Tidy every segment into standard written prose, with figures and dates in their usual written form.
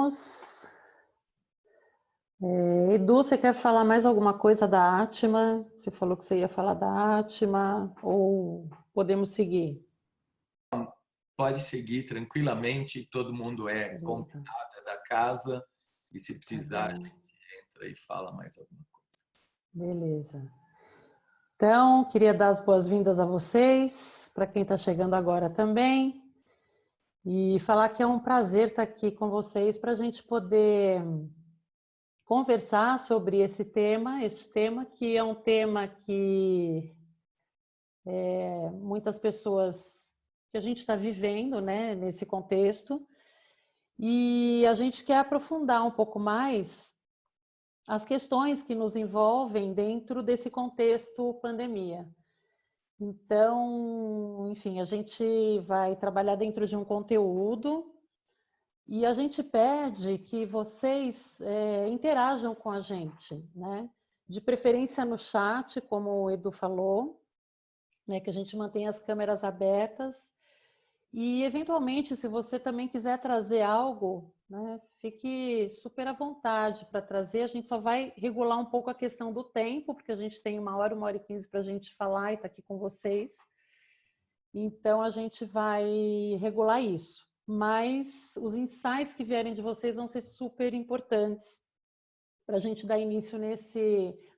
vamos. Edu, você quer falar mais alguma coisa da Atma? Você falou que você ia falar da Atma, ou podemos seguir? Pode seguir tranquilamente, todo mundo é Beleza. convidado da casa e se precisar, Tá a gente entra e fala mais alguma coisa. Beleza. Então, queria dar as boas-vindas a vocês, para quem está chegando agora também, e falar que é um prazer estar aqui com vocês para a gente poder conversar sobre esse tema que é um tema que muitas pessoas, que a gente está vivendo, né, nesse contexto, e a gente quer aprofundar um pouco mais as questões que nos envolvem dentro desse contexto pandemia. Então, enfim, a gente vai trabalhar dentro de um conteúdo e a gente pede que vocês interajam com a gente, né? De preferência no chat, como o Edu falou, né? Que a gente mantenha as câmeras abertas. E, eventualmente, se você também quiser trazer algo, né, fique super à vontade para trazer. A gente só vai regular um pouco a questão do tempo, porque a gente tem 1 hora e 15 para a gente falar e está aqui com vocês. Então, a gente vai regular isso. Mas os insights que vierem de vocês vão ser super importantes para a gente dar início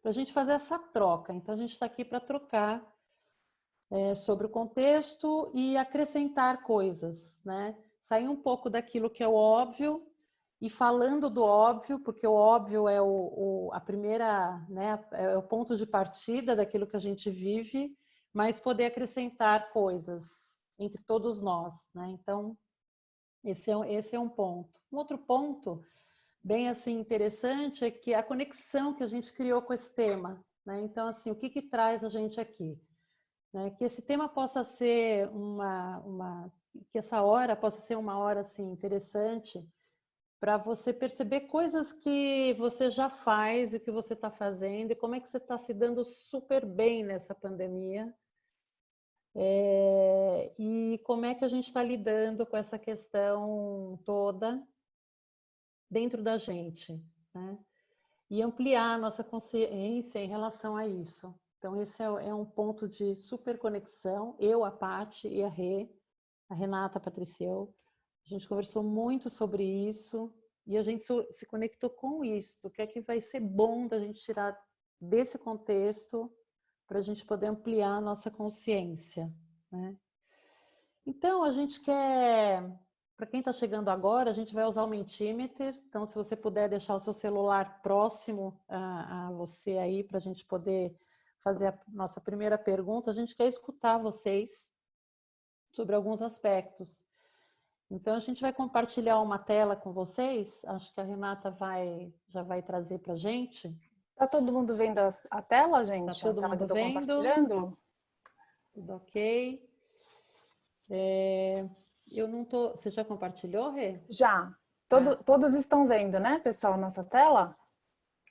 para a gente fazer essa troca. Então, a gente está aqui para trocar sobre o contexto e acrescentar coisas, né? Sair um pouco daquilo que é o óbvio e falando do óbvio, porque o óbvio é a primeira, né? É o ponto de partida daquilo que a gente vive, mas poder acrescentar coisas entre todos nós, né? Então, esse é um ponto. Um outro ponto, bem assim interessante, é que a conexão que a gente criou com esse tema, né? Então, assim, o que traz a gente aqui? Né? Que esse tema possa ser que essa hora possa ser uma hora assim interessante para você perceber coisas que você já faz e que você está fazendo e como é que você está se dando super bem nessa pandemia e como é que a gente está lidando com essa questão toda dentro da gente, né? E ampliar a nossa consciência em relação a isso. Então, esse é um ponto de super conexão. Eu, a Paty e a Renata, a Patriciel, a gente conversou muito sobre isso e a gente se conectou com isso. O que é que vai ser bom da gente tirar desse contexto para a gente poder ampliar a nossa consciência, né? Então, a gente quer... Para quem está chegando agora, a gente vai usar o Mentimeter. Então, se você puder deixar o seu celular próximo a você aí, para a gente poder fazer a nossa primeira pergunta, a gente quer escutar vocês sobre alguns aspectos. Então, a gente vai compartilhar uma tela com vocês. Acho que a Renata já vai trazer para a gente. Tá todo mundo vendo a tela, gente? Está todo mundo que eu tô vendo? compartilhando? Tudo ok. Eu não tô... Você já compartilhou, Rê? Já. Todos estão vendo, né, pessoal, nossa tela?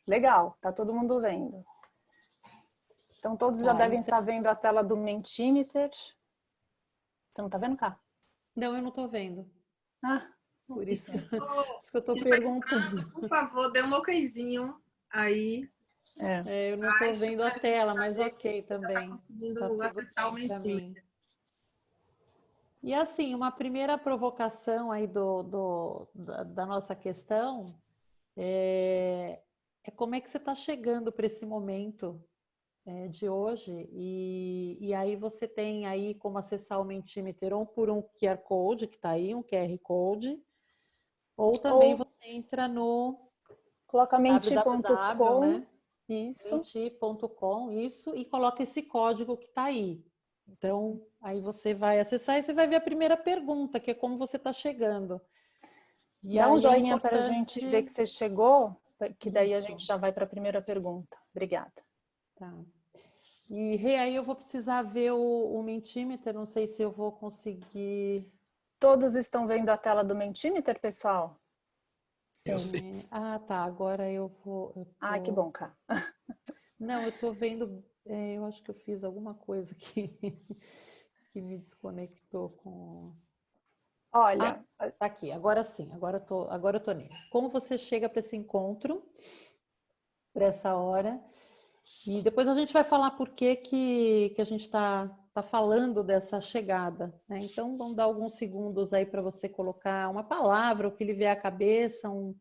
Legal, tá todo mundo vendo. Então, todos já devem estar vendo a tela do Mentimeter. Você não tá vendo, cá? Não, eu não tô vendo. Ah, por isso que eu tô perguntando. Por favor, dê um okzinho aí. Eu não tô vendo a tela, mas ok também. Tá conseguindo acessar o Mentimeter. E assim, uma primeira provocação aí da nossa questão é como é que você está chegando para esse momento de hoje e aí você tem aí como acessar o Mentimeter ou por um QR Code que está aí, um QR Code, ou também você entra no coloca www, né? Isso. Menti.com, isso, e coloca esse código que está aí. Então, aí você vai acessar e você vai ver a primeira pergunta, que é como você está chegando. E dá um joinha importante... para a gente ver que você chegou, que daí a gente já vai para a primeira pergunta. Obrigada. Tá. E Rê, aí eu vou precisar ver o Mentimeter, não sei se eu vou conseguir... Todos estão vendo a tela do Mentimeter, pessoal? Sim. Ah, tá, agora eu vou... Ah, que bom, cá. Não, eu estou vendo, eu acho que eu fiz alguma coisa que me desconectou com... Olha, Tá aqui, agora sim, agora eu tô nele. Como você chega para esse encontro, para essa hora, e depois a gente vai falar por que a gente tá falando dessa chegada, né? Então, vamos dar alguns segundos aí para você colocar uma palavra, o que lhe vier à cabeça, um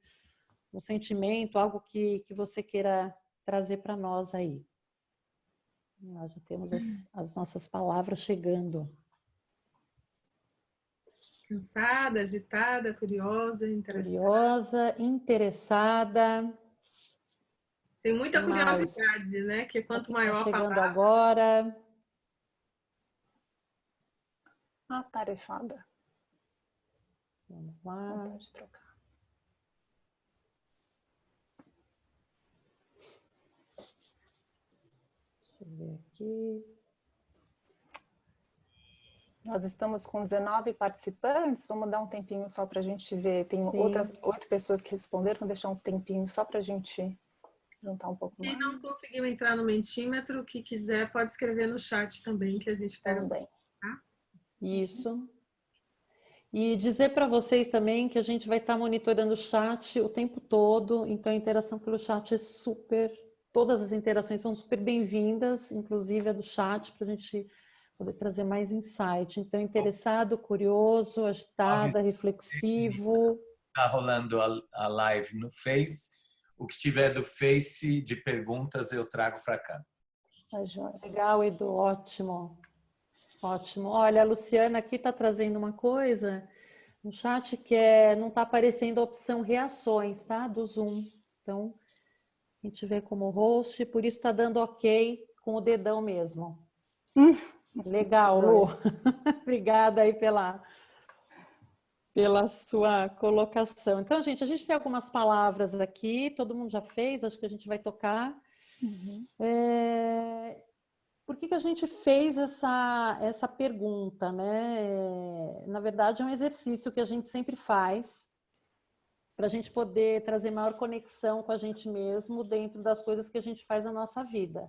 sentimento, algo que você queira trazer para nós aí. Nós já temos as nossas palavras chegando. Cansada, agitada, curiosa, interessada. Curiosa, interessada. Tem muita Mais. curiosidade, né? Que O quanto que está maior a chegando palavra, agora? atarefada. Vamos lá. Vontade de trocar. Deixa eu ver aqui. Nós estamos com 19 participantes, vamos dar um tempinho só para a gente ver. Tem Sim. outras 8 pessoas que responderam, vou deixar um tempinho só para a gente juntar um pouco quem mais. não conseguiu entrar no Mentímetro, que quiser, pode escrever no chat também, que a gente pega. Também. Isso. E dizer para vocês também que a gente vai estar monitorando o chat o tempo todo, então a interação pelo chat é todas as interações são super bem-vindas, inclusive a do chat, para a gente poder trazer mais insight. Então, interessado, curioso, agitada, reflexivo. Está rolando a live no Face. O que tiver do Face de perguntas eu trago para cá. Tá joia. Legal, Edu, ótimo. Ótimo. Olha, a Luciana aqui está trazendo uma coisa no chat que não está aparecendo a opção reações, tá? Do Zoom. Então, a gente vê como host, por isso está dando ok com o dedão mesmo. Legal, Lu. Obrigada aí pela sua colocação. Então, gente, a gente tem algumas palavras aqui, todo mundo já fez, acho que a gente vai tocar. Por que a gente fez essa pergunta, né? Na verdade, é um exercício que a gente sempre faz para a gente poder trazer maior conexão com a gente mesmo dentro das coisas que a gente faz na nossa vida.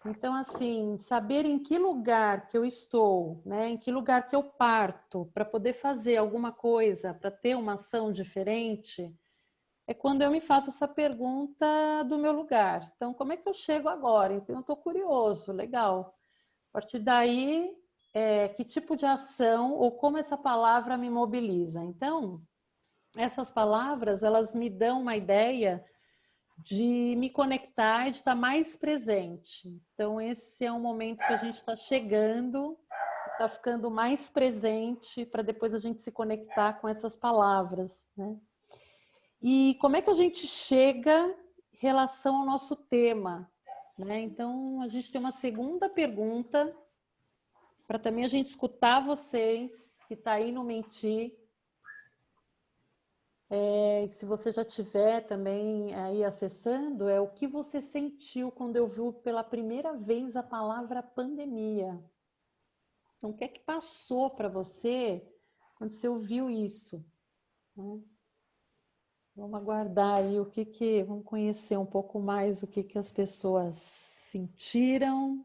Então, assim, saber em que lugar que eu estou, né? Em que lugar que eu parto para poder fazer alguma coisa, para ter uma ação diferente, é quando eu me faço essa pergunta do meu lugar. Então, como é que eu chego agora? Então, eu estou curioso, legal. A partir daí, que tipo de ação ou como essa palavra me mobiliza? Então, essas palavras, elas me dão uma ideia de me conectar e de estar mais presente. Então, esse é um momento que a gente está chegando, está ficando mais presente para depois a gente se conectar com essas palavras, né? E como é que a gente chega em relação ao nosso tema, né? Então, a gente tem uma segunda pergunta para também a gente escutar vocês que está aí no Menti. Se você já tiver também aí acessando, o que você sentiu quando eu vi pela primeira vez a palavra pandemia? Então, o que é que passou para você quando você ouviu isso? Né? Vamos aguardar aí vamos conhecer um pouco mais o que as pessoas sentiram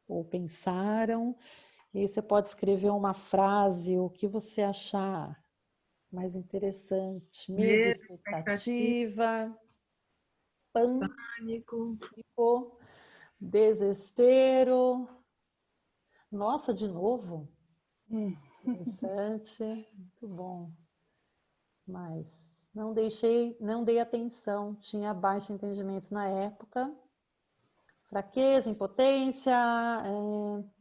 ou pensaram. E aí você pode escrever uma frase, o que você achar mais interessante. Medo, Medo, expectativa, pânico. pânico, desespero. Nossa, de novo? Interessante, muito bom. Mas não dei atenção, tinha baixo entendimento na época. Fraqueza, impotência,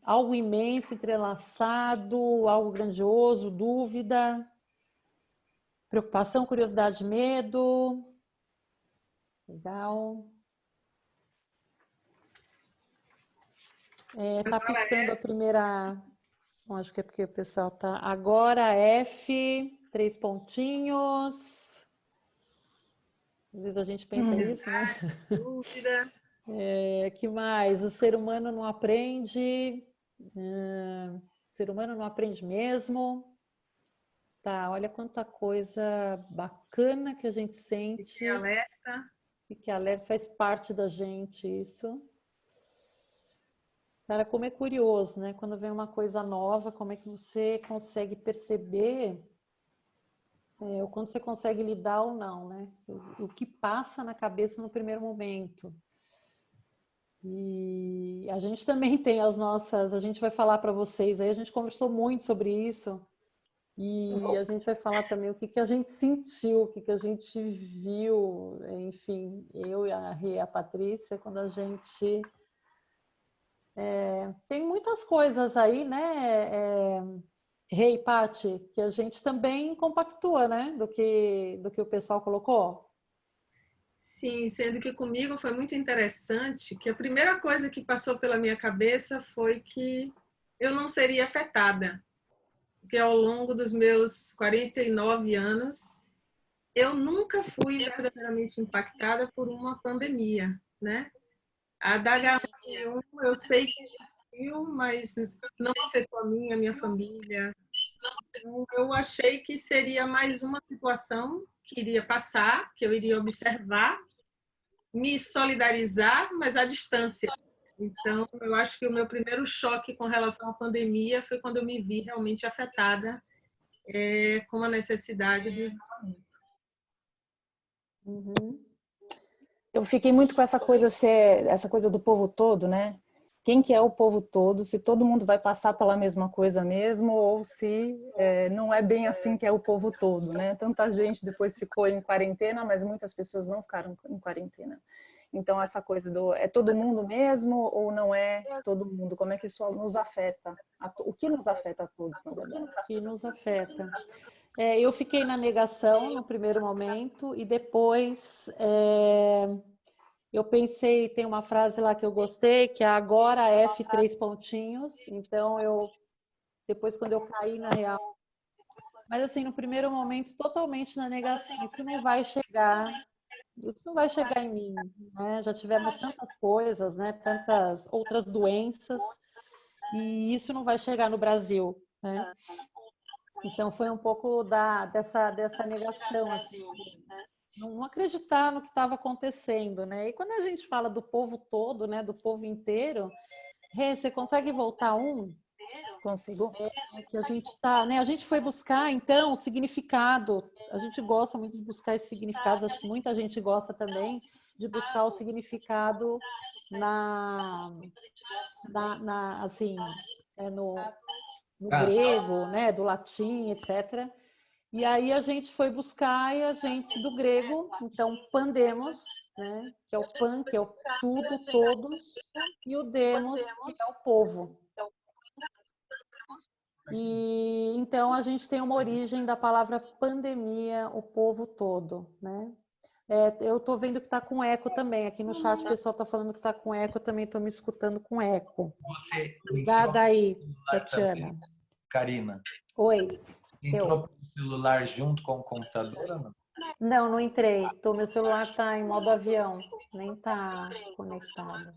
algo imenso, entrelaçado, algo grandioso, dúvida, preocupação, curiosidade, medo. Legal. Tá piscando a primeira... Acho que é porque o pessoal tá... Agora F, 3 pontinhos. Às vezes a gente pensa isso, né? Dúvida. Que mais? O ser humano não aprende. O ser humano não aprende mesmo. Tá, olha quanta coisa bacana que a gente sente. Fiquei alerta. E que alerta faz parte da gente, isso. Cara, como é curioso, né? Quando vem uma coisa nova, como é que você consegue perceber o quanto você consegue lidar ou não, né? O que passa na cabeça no primeiro momento. E a gente também tem as nossas, a gente vai falar para vocês, aí a gente conversou muito sobre isso, e a gente vai falar também o que, que a gente sentiu, o que, que a gente viu, enfim, eu e a Rê e a Patrícia, quando a gente... tem muitas coisas aí, né, Rê e Pati, que a gente também compactua, né, do que o pessoal colocou. Sim, sendo que comigo foi muito interessante, que a primeira coisa que passou pela minha cabeça foi que eu não seria afetada, porque ao longo dos meus 49 anos, eu nunca fui verdadeiramente impactada por uma pandemia, né? A da H1N1 eu sei que existiu, mas não afetou a minha família. Então, eu achei que seria mais uma situação que iria passar, que eu iria observar, me solidarizar, mas à distância. Então, eu acho que o meu primeiro choque com relação à pandemia foi quando eu me vi realmente afetada com a necessidade do isolamento. Uhum. Eu fiquei muito com essa coisa do povo todo, né? Quem que é o povo todo? Se todo mundo vai passar pela mesma coisa mesmo, ou se não é bem assim que é o povo todo, né? Tanta gente depois ficou em quarentena, mas muitas pessoas não ficaram em quarentena. Então essa coisa do é todo mundo mesmo ou não é todo mundo? Como é que isso nos afeta? O que nos afeta a todos, na verdade? Que nos afeta. Eu fiquei na negação no primeiro momento e depois eu pensei, tem uma frase lá que eu gostei, que é agora F três pontinhos, então depois quando eu caí na real, mas assim, no primeiro momento totalmente na negação, isso não vai chegar em mim, né? Já tivemos tantas coisas, né? Tantas outras doenças e isso não vai chegar no Brasil, né? Então foi um pouco dessa negação, assim, não acreditar no que estava acontecendo, né? E quando a gente fala do povo todo, né, do povo inteiro, Rê, você consegue voltar Consigo? que a gente tá, né? A gente foi buscar então o significado. A gente gosta muito de buscar esses significados. Acho que muita gente gosta também de buscar o significado assim, no grego, né, do latim, etc. E aí a gente foi buscar e a gente do grego, então pandemos, né, que é o pan, que é o tudo, todos, e o demos, que é o povo. E então a gente tem uma origem da palavra pandemia, o povo todo, né? Eu estou vendo que está com eco também. Aqui no chat o pessoal está falando que está com eco, eu também estou me escutando com eco. Você Obrigada aí, Tatiana. também, Karina. Oi. Entrou pelo celular junto com o computador ou não? Não, não entrei. Meu celular está em modo avião, nem está conectado.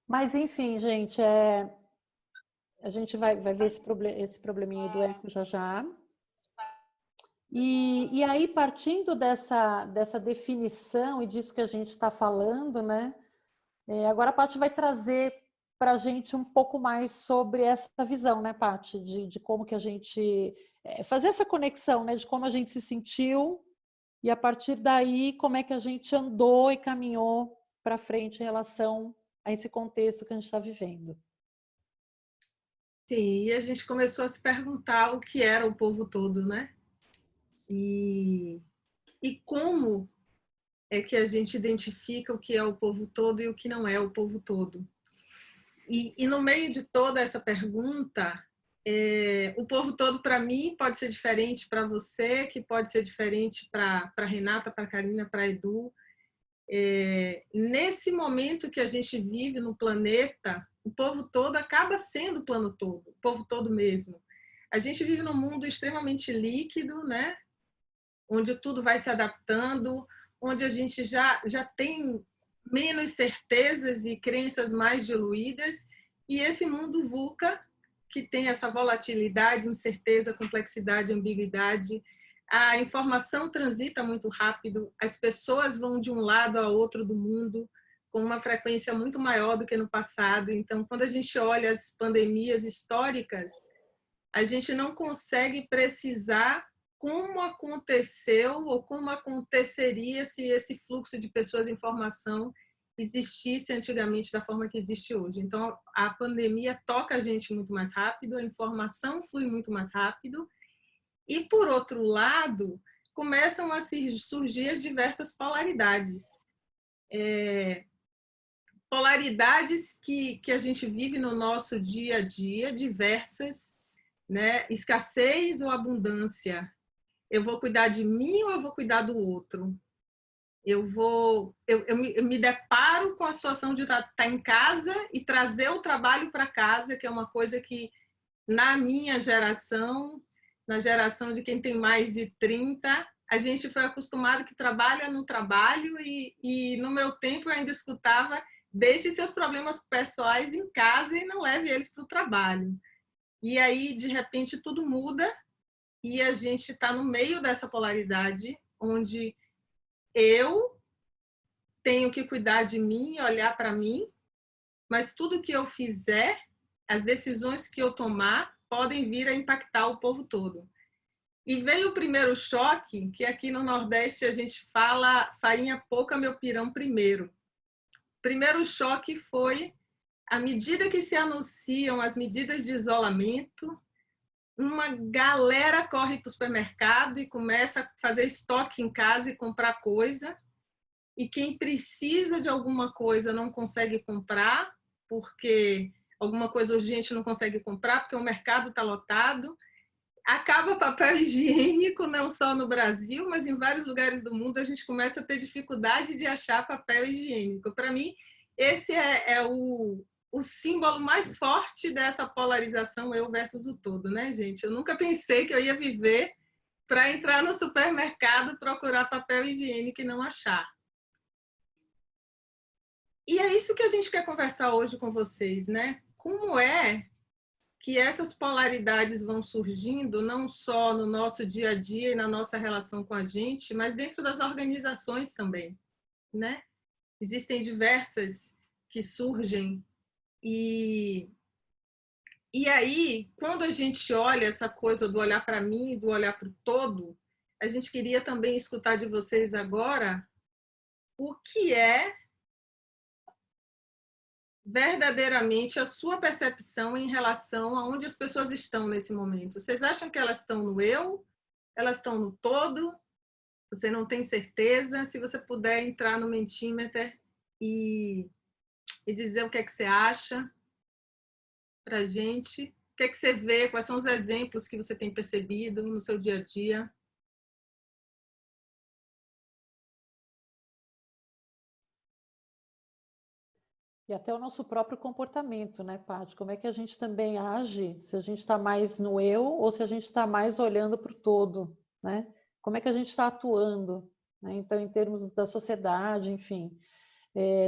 Mas enfim, gente, a gente vai ver esse probleminha aí do eco já já. E aí, partindo dessa definição e disso que a gente está falando, né? Agora a Paty vai trazer para a gente um pouco mais sobre essa visão, né, Paty? De como que a gente... fazer essa conexão, né? De como a gente se sentiu e, a partir daí, como é que a gente andou e caminhou para frente em relação a esse contexto que a gente está vivendo. Sim, e a gente começou a se perguntar o que era o povo todo, né? E como é que a gente identifica o que é o povo todo e o que não é o povo todo. E no meio de toda essa pergunta, o povo todo para mim pode ser diferente para você, que pode ser diferente para Renata, para Karina, para Edu. Nesse momento que a gente vive no planeta, o povo todo acaba sendo o plano todo, o povo todo mesmo. A gente vive num mundo extremamente líquido, né? Onde tudo vai se adaptando, onde a gente já tem menos certezas e crenças mais diluídas, e esse mundo VUCA, que tem essa volatilidade, incerteza, complexidade, ambiguidade, a informação transita muito rápido, as pessoas vão de um lado a outro do mundo com uma frequência muito maior do que no passado. Então, quando a gente olha as pandemias históricas, a gente não consegue precisar como aconteceu ou como aconteceria se esse fluxo de pessoas e informação existisse antigamente da forma que existe hoje. Então, a pandemia toca a gente muito mais rápido, a informação flui muito mais rápido e, por outro lado, começam a surgir as diversas polaridades. Polaridades que a gente vive no nosso dia a dia, diversas, né? Escassez ou abundância. Eu vou cuidar de mim ou eu vou cuidar do outro? Eu me deparo com a situação de estar em casa e trazer o trabalho para casa, que é uma coisa que, na minha geração, na geração de quem tem mais de 30, a gente foi acostumado que trabalha no trabalho e no meu tempo eu ainda escutava: deixe seus problemas pessoais em casa e não leve eles para o trabalho. E aí, de repente, tudo muda e a gente está no meio dessa polaridade, onde eu tenho que cuidar de mim, olhar para mim, mas tudo que eu fizer, as decisões que eu tomar, podem vir a impactar o povo todo. E veio o primeiro choque, que aqui no Nordeste a gente fala farinha pouca, meu pirão primeiro. O primeiro choque foi, à medida que se anunciam as medidas de isolamento, uma galera corre para o supermercado e começa a fazer estoque em casa e comprar coisa. E quem precisa de alguma coisa não consegue comprar, porque alguma coisa urgente não consegue comprar, porque o mercado está lotado. Acaba papel higiênico, não só no Brasil, mas em vários lugares do mundo a gente começa a ter dificuldade de achar papel higiênico. Para mim, esse é o símbolo mais forte dessa polarização eu versus o todo, né, gente? Eu nunca pensei que eu ia viver para entrar no supermercado, procurar papel higiênico e não achar. E é isso que a gente quer conversar hoje com vocês, né? Como é que essas polaridades vão surgindo, não só no nosso dia a dia e na nossa relação com a gente, mas dentro das organizações também, né? Existem diversas que surgem e aí, quando a gente olha essa coisa do olhar para mim e do olhar para o todo, a gente queria também escutar de vocês agora o que é verdadeiramente a sua percepção em relação a onde as pessoas estão nesse momento. Vocês acham que elas estão no eu? Elas estão no todo? Você não tem certeza? Se você puder entrar no Mentimeter e dizer o que é que você acha para a gente. O que é que você vê? Quais são os exemplos que você tem percebido no seu dia a dia? E até o nosso próprio comportamento, né, Paty? Como é que a gente também age, se a gente está mais no eu ou se a gente está mais olhando para o todo, né? Como é que a gente está atuando, né? Então, em termos da sociedade, enfim,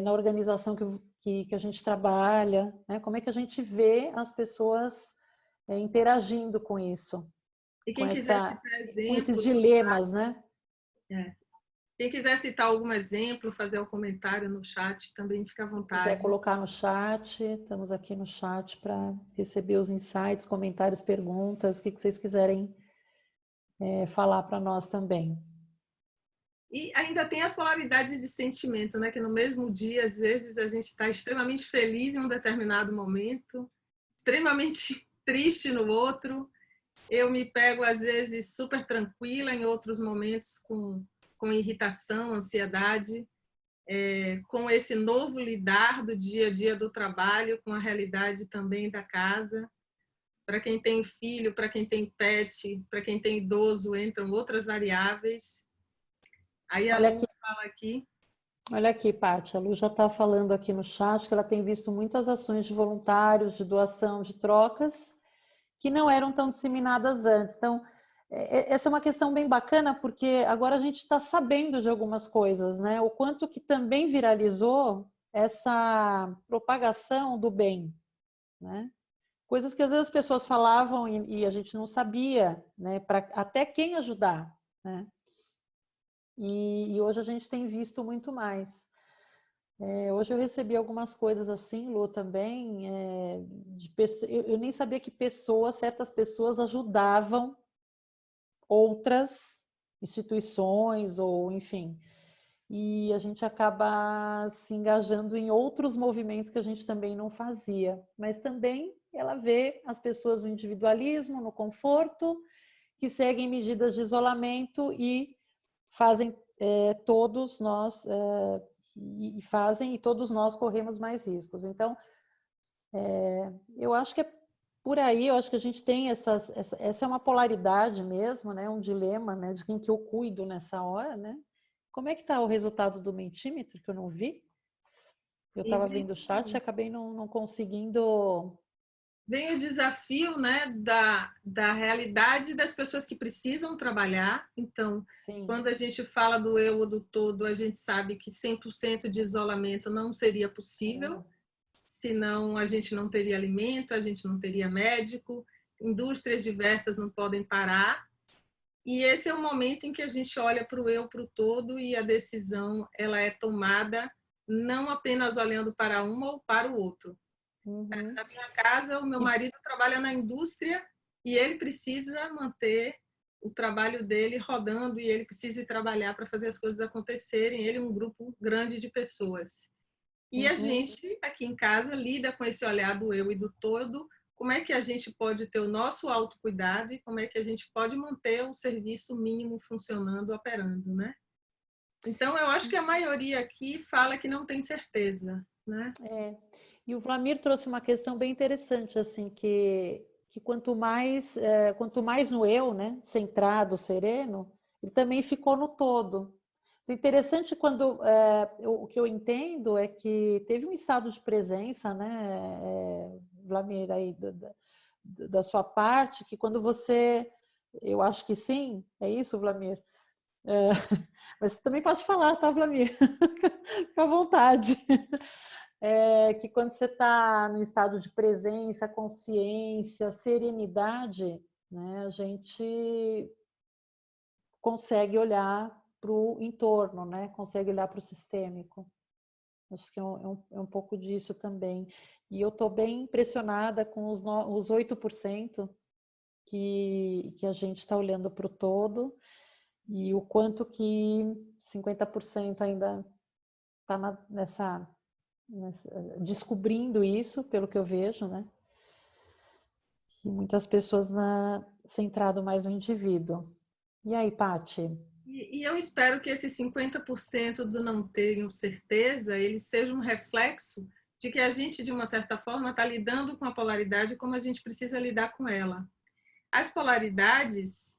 na organização que a gente trabalha, né? Como é que a gente vê as pessoas interagindo com isso, E quem quiser citar exemplos, com esses dilemas, né? Quem quiser citar algum exemplo, fazer um comentário no chat, também fica à vontade. Se quiser colocar no chat, estamos aqui no chat para receber os insights, comentários, perguntas, o que vocês quiserem falar para nós também. E ainda tem as polaridades de sentimento, né? Que no mesmo dia, às vezes, a gente está extremamente feliz em um determinado momento, extremamente triste no outro. Eu me pego, às vezes, super tranquila, em outros momentos com irritação, ansiedade, com esse novo lidar do dia a dia do trabalho, com a realidade também da casa. Para quem tem filho, para quem tem pet, para quem tem idoso, entram outras variáveis. Aí a Lu fala aqui. Olha aqui, Paty, a Lu já está falando aqui no chat que ela tem visto muitas ações de voluntários, de doação, de trocas, que não eram tão disseminadas antes. Então, essa é uma questão bem bacana, porque agora a gente está sabendo de algumas coisas, né? O quanto que também viralizou essa propagação do bem, né? Coisas que às vezes as pessoas falavam e a gente não sabia, né? Para até quem ajudar, né? E hoje a gente tem visto muito mais. Hoje eu recebi algumas coisas assim, Lu, também, eu nem sabia que certas pessoas ajudavam outras instituições, ou enfim, e a gente acaba se engajando em outros movimentos que a gente também não fazia, mas também ela vê as pessoas no individualismo, no conforto, que seguem medidas de isolamento e fazem todos nós e todos nós corremos mais riscos. Então, eu acho que é por aí, eu acho que a gente tem essa é uma polaridade mesmo, né? Um dilema, né? De quem que eu cuido nessa hora, né? Como é que está o resultado do Mentimeter, que eu não vi? Eu estava vendo o chat e acabei não conseguindo... Vem o desafio, né, da realidade das pessoas que precisam trabalhar. Então, Sim. Quando a gente fala do eu ou do todo, a gente sabe que 100% de isolamento não seria possível, senão a gente não teria alimento, a gente não teria médico, indústrias diversas não podem parar. E esse é o momento em que a gente olha para o eu, para o todo, e a decisão ela é tomada não apenas olhando para um ou para o outro. Uhum. Na minha casa, o meu marido trabalha na indústria e ele precisa manter o trabalho dele rodando, e ele precisa ir trabalhar para fazer as coisas acontecerem. Ele é um grupo grande de pessoas. E a gente, aqui em casa, lida com esse olhar do eu e do todo. Como é que a gente pode ter o nosso autocuidado e como é que a gente pode manter o serviço mínimo funcionando, operando, né? Então, eu acho que a maioria aqui fala que não tem certeza, né? E o Vlamir trouxe uma questão bem interessante, assim, que quanto mais no eu, né, centrado, sereno, ele também ficou no todo. O interessante quando o que eu entendo é que teve um estado de presença, né, Vlamir, aí da sua parte, que quando você, eu acho que sim, é isso, Vlamir. Mas você também pode falar, tá, Vlamir? Fica à vontade. Que quando você está no estado de presença, consciência, serenidade, né, a gente consegue olhar para o entorno, né, consegue olhar para o sistêmico. Acho que é um pouco disso também. E eu estou bem impressionada com os 8% que a gente está olhando para o todo, e o quanto que 50% ainda está descobrindo isso, pelo que eu vejo, né? E muitas pessoas centrado mais no indivíduo. E aí, Paty? E eu espero que esse 50% do não terem certeza, ele seja um reflexo de que a gente, de uma certa forma, está lidando com a polaridade como a gente precisa lidar com ela. As polaridades,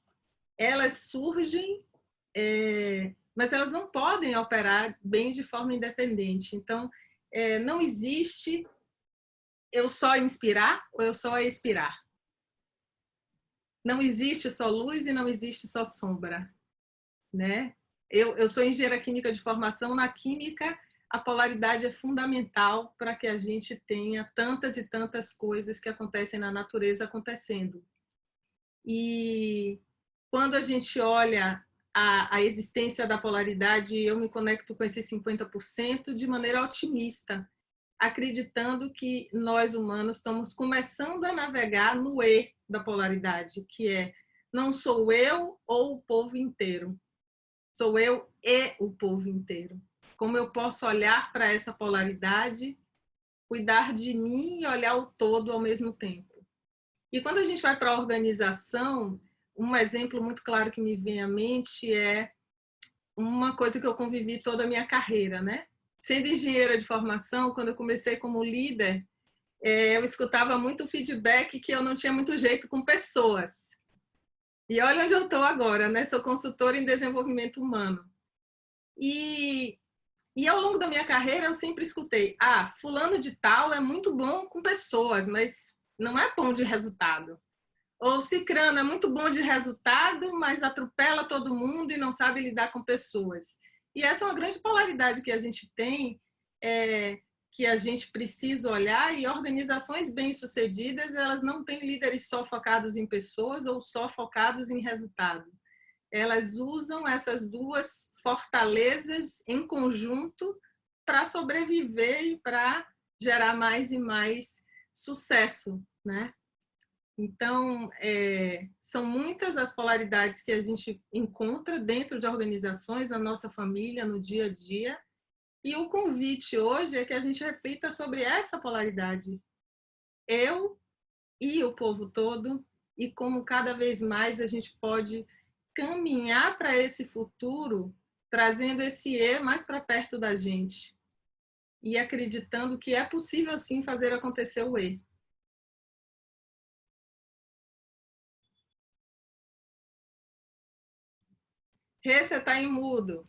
elas surgem, mas elas não podem operar bem de forma independente. Então, não existe eu só inspirar ou eu só expirar. Não existe só luz e não existe só sombra, né? Eu sou engenheira química de formação. Na química, a polaridade é fundamental para que a gente tenha tantas e tantas coisas que acontecem na natureza acontecendo. E quando a gente olha a existência da polaridade, eu me conecto com esses 50% de maneira otimista, acreditando que nós humanos estamos começando a navegar no E da polaridade, que é não sou eu ou o povo inteiro, sou eu e o povo inteiro. Como eu posso olhar para essa polaridade, cuidar de mim e olhar o todo ao mesmo tempo. E quando a gente vai para a organização, um exemplo muito claro que me vem à mente é uma coisa que eu convivi toda a minha carreira, né? Sendo engenheira de formação, quando eu comecei como líder, eu escutava muito feedback que eu não tinha muito jeito com pessoas. E olha onde eu estou agora, né? Sou consultora em desenvolvimento humano. E ao longo da minha carreira eu sempre escutei: fulano de tal é muito bom com pessoas, mas não é bom de resultado. Ou cicrano é muito bom de resultado, mas atropela todo mundo e não sabe lidar com pessoas. E essa é uma grande polaridade que a gente tem, que a gente precisa olhar. E organizações bem-sucedidas, elas não têm líderes só focados em pessoas ou só focados em resultado. Elas usam essas duas fortalezas em conjunto para sobreviver e para gerar mais e mais sucesso, né? Então, são muitas as polaridades que a gente encontra dentro de organizações, na nossa família, no dia a dia. E o convite hoje é que a gente reflita sobre essa polaridade. Eu e o povo todo, e como cada vez mais a gente pode caminhar para esse futuro, trazendo esse E mais para perto da gente. E acreditando que é possível, sim, fazer acontecer o E. Rê, você está em mudo.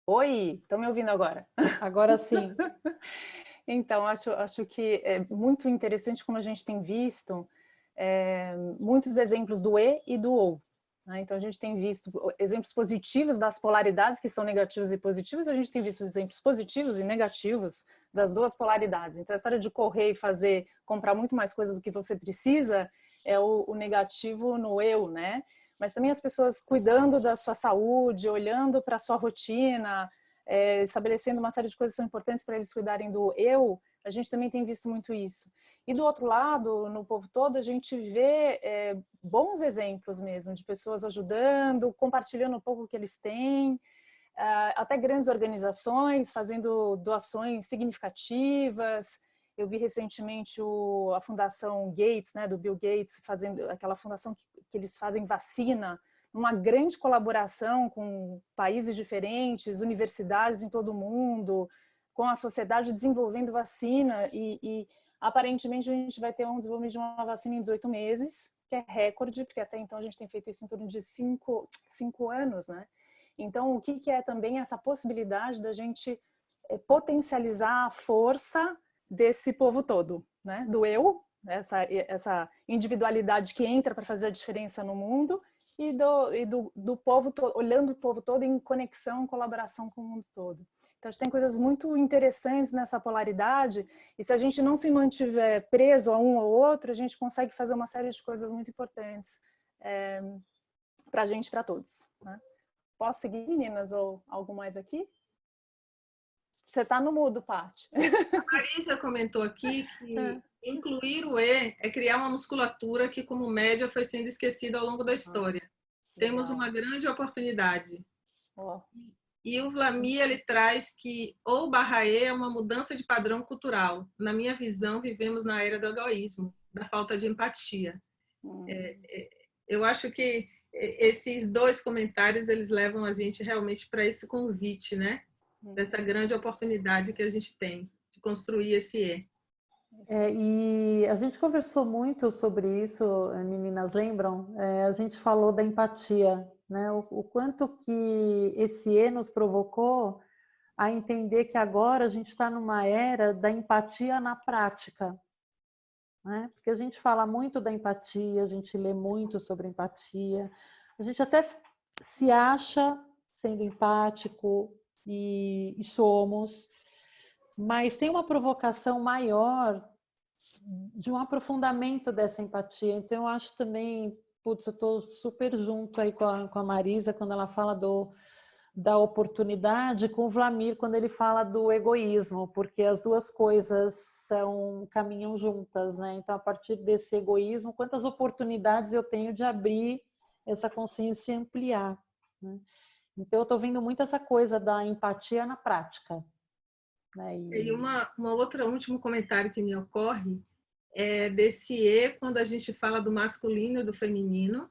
Oi, estão me ouvindo agora? Agora sim. Então, acho que é muito interessante como a gente tem visto muitos exemplos do e do ou. Né? Então, a gente tem visto exemplos positivos das polaridades que são negativos e positivos, a gente tem visto exemplos positivos e negativos das duas polaridades. Então, a história de correr e comprar muito mais coisas do que você precisa é o negativo no eu, né? Mas também as pessoas cuidando da sua saúde, olhando para a sua rotina, estabelecendo uma série de coisas que são importantes para eles cuidarem do eu, a gente também tem visto muito isso. E do outro lado, no povo todo, a gente vê bons exemplos mesmo, de pessoas ajudando, compartilhando um pouco o que eles têm, até grandes organizações fazendo doações significativas. Eu vi recentemente a Fundação Gates, né, do Bill Gates, fazendo aquela fundação que eles fazem vacina, uma grande colaboração com países diferentes, universidades em todo o mundo, com a sociedade desenvolvendo vacina e aparentemente a gente vai ter um desenvolvimento de uma vacina em 18 meses, que é recorde, porque até então a gente tem feito isso em torno de 5 anos, né? Então, o que é também essa possibilidade da gente potencializar a força desse povo todo, né? Do eu, essa individualidade que entra para fazer a diferença no mundo, e do povo, olhando o povo todo em conexão, colaboração com o mundo todo. Então, a gente tem coisas muito interessantes nessa polaridade, e se a gente não se mantiver preso a um ou outro, a gente consegue fazer uma série de coisas muito importantes para a gente e para todos. Né? Posso seguir, meninas, ou algo mais aqui? Você está no mudo, Paty. A Marisa comentou aqui que incluir o E é criar uma musculatura que, como média, foi sendo esquecida ao longo da história. Temos uma grande oportunidade. E o Vlamir, ele traz que o /E é uma mudança de padrão cultural. Na minha visão, vivemos na era do egoísmo, da falta de empatia. Eu acho que esses dois comentários, eles levam a gente realmente para esse convite, né? Dessa grande oportunidade que a gente tem de construir esse E. E a gente conversou muito sobre isso, meninas, lembram? A gente falou da empatia, né? O quanto que esse E nos provocou a entender que agora a gente está numa era da empatia na prática, né? Porque a gente fala muito da empatia, a gente lê muito sobre empatia, a gente até se acha sendo empático e somos, mas tem uma provocação maior de um aprofundamento dessa empatia. Então, eu acho também, putz, eu estou super junto aí com a Marisa, quando ela fala da oportunidade, com o Vlamir, quando ele fala do egoísmo, porque as duas coisas caminham juntas, né? Então, a partir desse egoísmo, quantas oportunidades eu tenho de abrir essa consciência e ampliar, né? Então, eu estou vendo muito essa coisa da empatia na prática. Né? E um último comentário que me ocorre é desse E quando a gente fala do masculino e do feminino,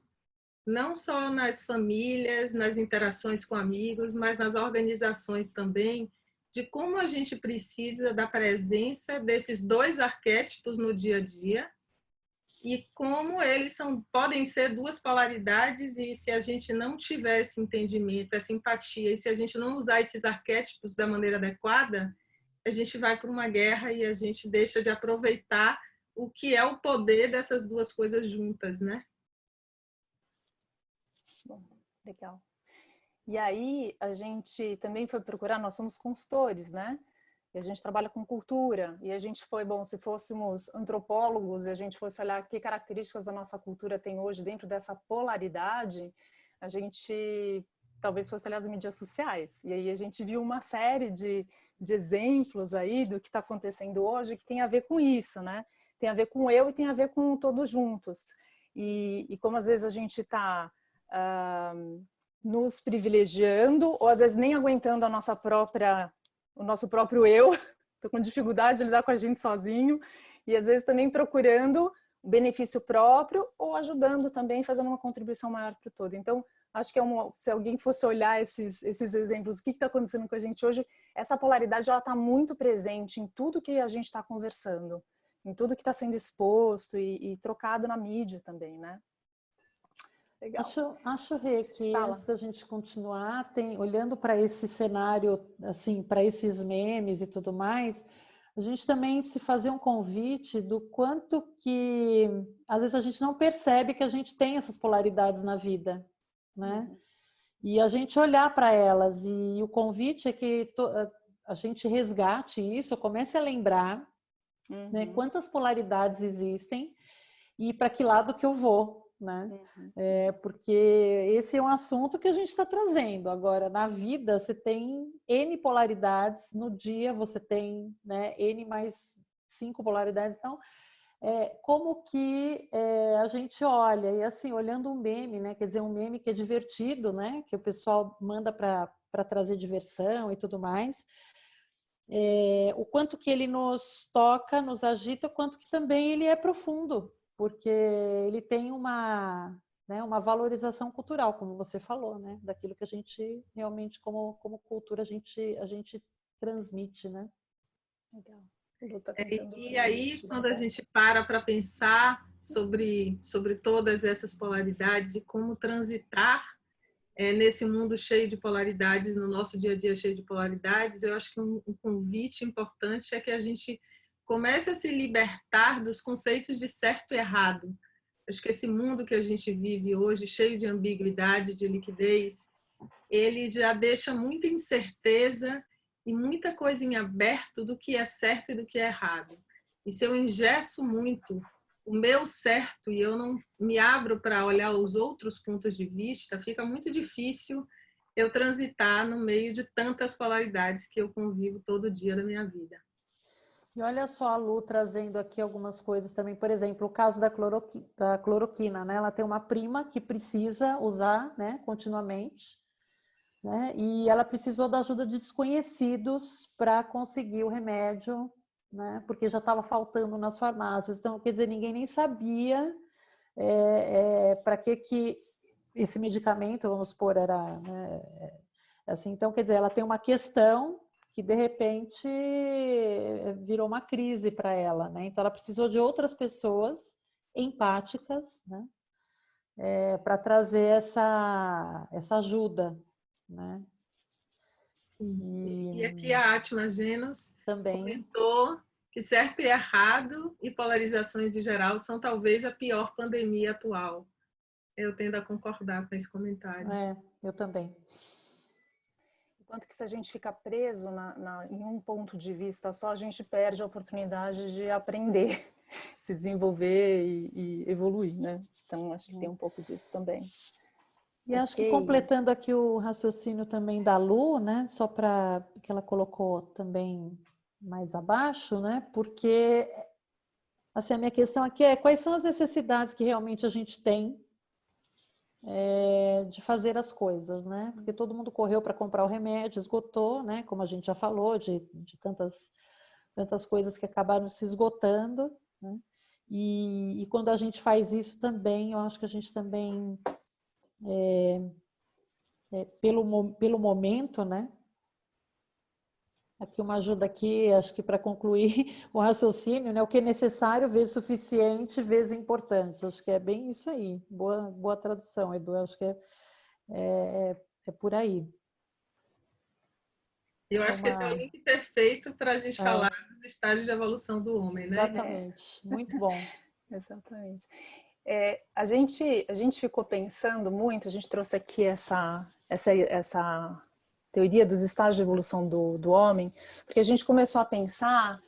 não só nas famílias, nas interações com amigos, mas nas organizações também, de como a gente precisa da presença desses dois arquétipos no dia a dia e como eles podem ser duas polaridades, e se a gente não tiver esse entendimento, essa empatia, e se a gente não usar esses arquétipos da maneira adequada, a gente vai para uma guerra e a gente deixa de aproveitar o que é o poder dessas duas coisas juntas, né? Bom, legal. E aí a gente também foi procurar, nós somos consultores, né? e a gente trabalha com cultura, e a gente foi, bom, se fôssemos antropólogos e a gente fosse olhar que características da nossa cultura tem hoje dentro dessa polaridade, a gente talvez fosse olhar as mídias sociais. E aí a gente viu uma série de exemplos aí do que está acontecendo hoje que tem a ver com isso, né? Tem a ver com eu e tem a ver com todos juntos. E como às vezes a gente está nos privilegiando, ou às vezes nem aguentando o nosso próprio eu, estou com dificuldade de lidar com a gente sozinho, e às vezes também procurando o benefício próprio ou ajudando também, fazendo uma contribuição maior para o todo. Então, acho que se alguém fosse olhar esses exemplos, o que está acontecendo com a gente hoje, essa polaridade está muito presente em tudo que a gente está conversando, em tudo que está sendo exposto e trocado na mídia também, né? Legal. Acho, Rê, que antes da gente continuar, olhando para esse cenário, assim, para esses memes e tudo mais, a gente também se fazer um convite do quanto que, às vezes, a gente não percebe que a gente tem essas polaridades na vida, né? E a gente olhar para elas, e o convite é que a gente resgate isso, comece a lembrar, né, quantas polaridades existem e para que lado que eu vou, né? Porque esse é um assunto que a gente está trazendo. Agora, na vida, você tem N polaridades, no dia você tem, né, N mais 5 polaridades. Então, como que a gente olha, e assim, olhando um meme, né? Quer dizer, um meme que é divertido, né? Que o pessoal manda para trazer diversão e tudo mais. O quanto que ele nos toca, nos agita, o quanto que também ele é profundo, porque ele tem uma valorização cultural, como você falou, né? Daquilo que a gente realmente, como cultura, a gente transmite, né? Legal. E aí, quando a gente para pensar sobre todas essas polaridades e como transitar nesse mundo cheio de polaridades, no nosso dia a dia cheio de polaridades, eu acho que um convite importante é que a gente comece a se libertar dos conceitos de certo e errado. Acho que esse mundo que a gente vive hoje, cheio de ambiguidade, de liquidez, ele já deixa muita incerteza e muita coisa em aberto do que é certo e do que é errado. E se eu engesso muito o meu certo e eu não me abro para olhar os outros pontos de vista, fica muito difícil eu transitar no meio de tantas polaridades que eu convivo todo dia da minha vida. E olha só a Lu trazendo aqui algumas coisas também. Por exemplo, o caso da cloroquina, né? Ela tem uma prima que precisa usar, né, continuamente, né? E ela precisou da ajuda de desconhecidos para conseguir o remédio, né? Porque já estava faltando nas farmácias. Então, quer dizer, ninguém nem sabia para que esse medicamento, vamos supor, era, né, assim. Então, quer dizer, ela tem uma questão que de repente virou uma crise para ela, né? Então ela precisou de outras pessoas empáticas, né? Para trazer essa ajuda, né? E aqui a Atma Genos também comentou que certo e errado e polarizações em geral são talvez a pior pandemia atual. Eu tendo a concordar com esse comentário. Eu também. Enquanto que se a gente fica preso em um ponto de vista só, a gente perde a oportunidade de aprender, se desenvolver e evoluir, né? Então, acho que tem um pouco disso também. E acho que completando aqui o raciocínio também da Lu, né? Só para que ela colocou também mais abaixo, né? Porque assim, a minha questão aqui é quais são as necessidades que realmente a gente tem de fazer as coisas, né? Porque todo mundo correu para comprar o remédio, esgotou, né? Como a gente já falou, de tantas coisas que acabaram se esgotando, né? E quando a gente faz isso também, eu acho que a gente também, pelo momento, né? Aqui uma ajuda aqui, acho que para concluir o raciocínio, né? O que é necessário, vezes suficiente, vezes importante. Acho que é bem isso aí. Boa tradução, Edu. Acho que é por aí. Eu acho que esse é o link perfeito para a gente falar dos estágios de evolução do homem, né? Exatamente. Muito bom. Exatamente. A gente ficou pensando muito, a gente trouxe aqui essa teoria dos estágios de evolução do homem, porque a gente começou a pensar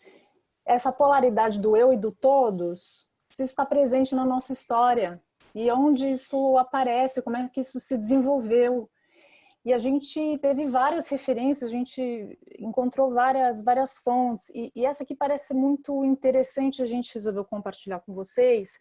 essa polaridade do eu e do todos, se isso está presente na nossa história, e onde isso aparece, como é que isso se desenvolveu. E a gente teve várias referências, a gente encontrou várias fontes, e essa aqui parece muito interessante, a gente resolveu compartilhar com vocês,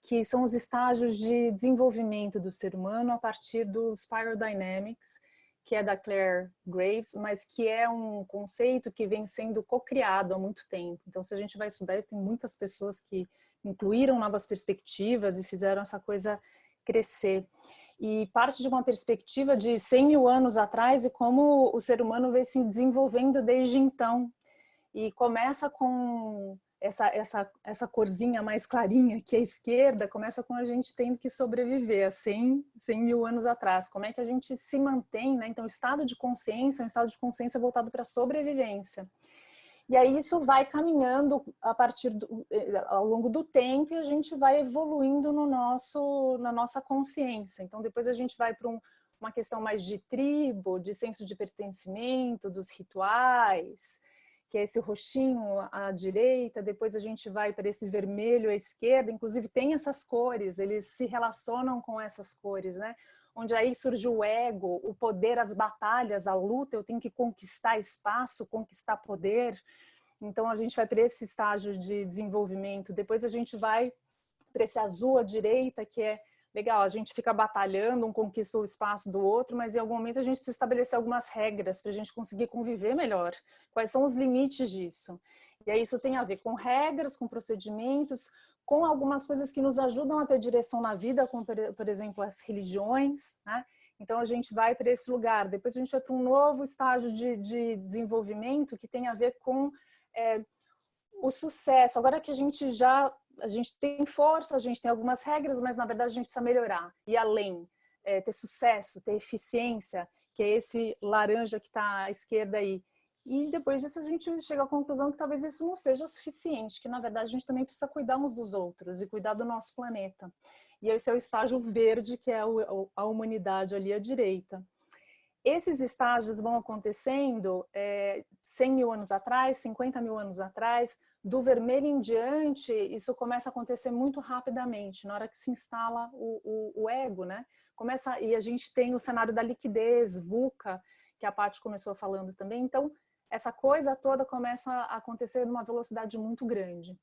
que são os estágios de desenvolvimento do ser humano a partir do Spiral Dynamics, que é da Claire Graves, mas que é um conceito que vem sendo co-criado há muito tempo. Então, se a gente vai estudar isso, tem muitas pessoas que incluíram novas perspectivas e fizeram essa coisa crescer. E parte de uma perspectiva de 100 mil anos atrás e como o ser humano vem se desenvolvendo desde então. E começa com essa corzinha mais clarinha, que é a esquerda, começa com a gente tendo que sobreviver a 100 mil anos atrás. Como é que a gente se mantém, né? Então, o estado de consciência é um estado de consciência voltado para a sobrevivência. E aí isso vai caminhando ao longo do tempo e a gente vai evoluindo na nossa consciência. Então, depois a gente vai para uma questão mais de tribo, de senso de pertencimento, dos rituais, que é esse roxinho à direita, depois a gente vai para esse vermelho à esquerda, inclusive tem essas cores, eles se relacionam com essas cores, né? Onde aí surge o ego, o poder, as batalhas, a luta, eu tenho que conquistar espaço, conquistar poder. Então a gente vai para esse estágio de desenvolvimento, depois a gente vai para esse azul à direita, que é legal, a gente fica batalhando, um conquista o espaço do outro, mas em algum momento a gente precisa estabelecer algumas regras para a gente conseguir conviver melhor. Quais são os limites disso? E aí isso tem a ver com regras, com procedimentos, com algumas coisas que nos ajudam a ter direção na vida, como por exemplo as religiões, né? Então a gente vai para esse lugar. Depois a gente vai para um novo estágio de desenvolvimento que tem a ver com o sucesso. Agora que a gente tem força, a gente tem algumas regras, mas na verdade a gente precisa melhorar, ir além, ter sucesso, ter eficiência, que é esse laranja que está à esquerda aí. E depois disso a gente chega à conclusão que talvez isso não seja suficiente, que na verdade a gente também precisa cuidar uns dos outros e cuidar do nosso planeta. E esse é o estágio verde, que é a humanidade ali à direita. Esses estágios vão acontecendo 100 mil anos atrás, 50 mil anos atrás. Do vermelho em diante, isso começa a acontecer muito rapidamente, na hora que se instala o ego, né? E a gente tem o cenário da liquidez, VUCA, que a Paty começou falando também. Então, essa coisa toda começa a acontecer numa velocidade muito grande.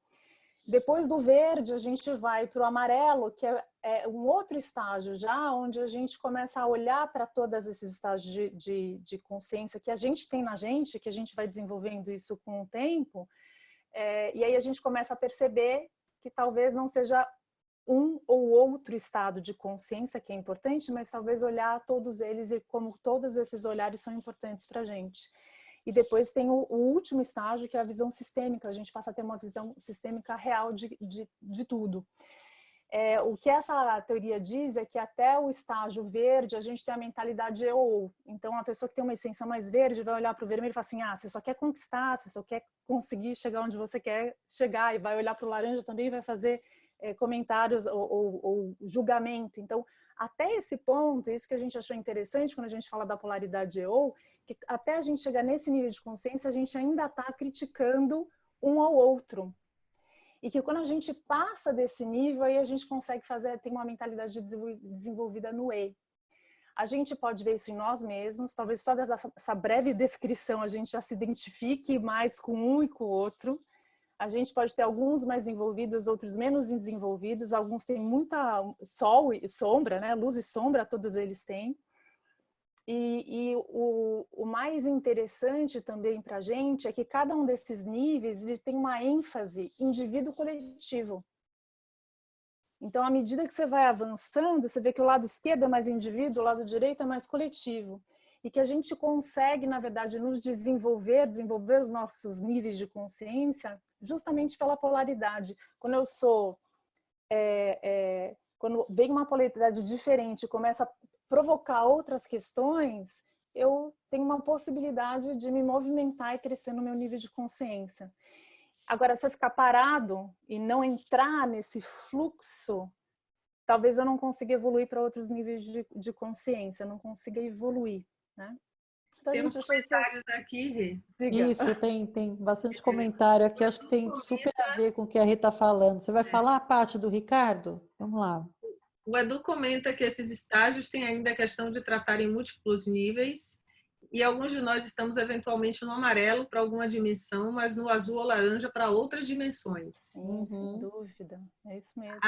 Depois do verde, a gente vai para o amarelo, que é um outro estágio já, onde a gente começa a olhar para todos esses estágios de consciência que a gente tem na gente, que a gente vai desenvolvendo isso com o tempo, e aí a gente começa a perceber que talvez não seja um ou outro estado de consciência que é importante, mas talvez olhar todos eles e como todos esses olhares são importantes para a gente. E depois tem o último estágio, que é a visão sistêmica. A gente passa a ter uma visão sistêmica real de tudo. O que essa teoria diz é que até o estágio verde a gente tem a mentalidade eu. Então a pessoa que tem uma essência mais verde vai olhar para o vermelho e falar assim, você só quer conquistar, você só quer conseguir chegar onde você quer chegar, e vai olhar para o laranja também e vai fazer comentários ou julgamento. Então até esse ponto, isso que a gente achou interessante quando a gente fala da polaridade eu, que até a gente chegar nesse nível de consciência, a gente ainda está criticando um ao outro. E que quando a gente passa desse nível, aí a gente consegue ter uma mentalidade desenvolvida no E. A gente pode ver isso em nós mesmos, talvez só dessa breve descrição a gente já se identifique mais com um e com o outro. A gente pode ter alguns mais desenvolvidos, outros menos desenvolvidos, alguns têm muita sol e sombra, né? Luz e sombra, todos eles têm. E o mais interessante também para a gente é que cada um desses níveis ele tem uma ênfase indivíduo-coletivo. Então, à medida que você vai avançando, você vê que o lado esquerdo é mais indivíduo, o lado direito é mais coletivo. E que a gente consegue, na verdade, nos desenvolver os nossos níveis de consciência justamente pela polaridade. Quando eu sou... quando vem uma polaridade diferente e começa a provocar outras questões, eu tenho uma possibilidade de me movimentar e crescer no meu nível de consciência. Agora, se eu ficar parado e não entrar nesse fluxo, talvez eu não consiga evoluir para outros níveis de consciência, não consiga evoluir, né? Então, Tem uns gente, deixa eu... comentários aqui, Rê. Diga. Isso, tem bastante comentário aqui, acho que tem super a ver com o que a Rê está falando. Você vai falar, Paty, do Ricardo? Vamos lá. O Edu comenta que esses estágios têm ainda a questão de tratar em múltiplos níveis e alguns de nós estamos eventualmente no amarelo para alguma dimensão, mas no azul ou laranja para outras dimensões. Sim, sem dúvida. É isso mesmo.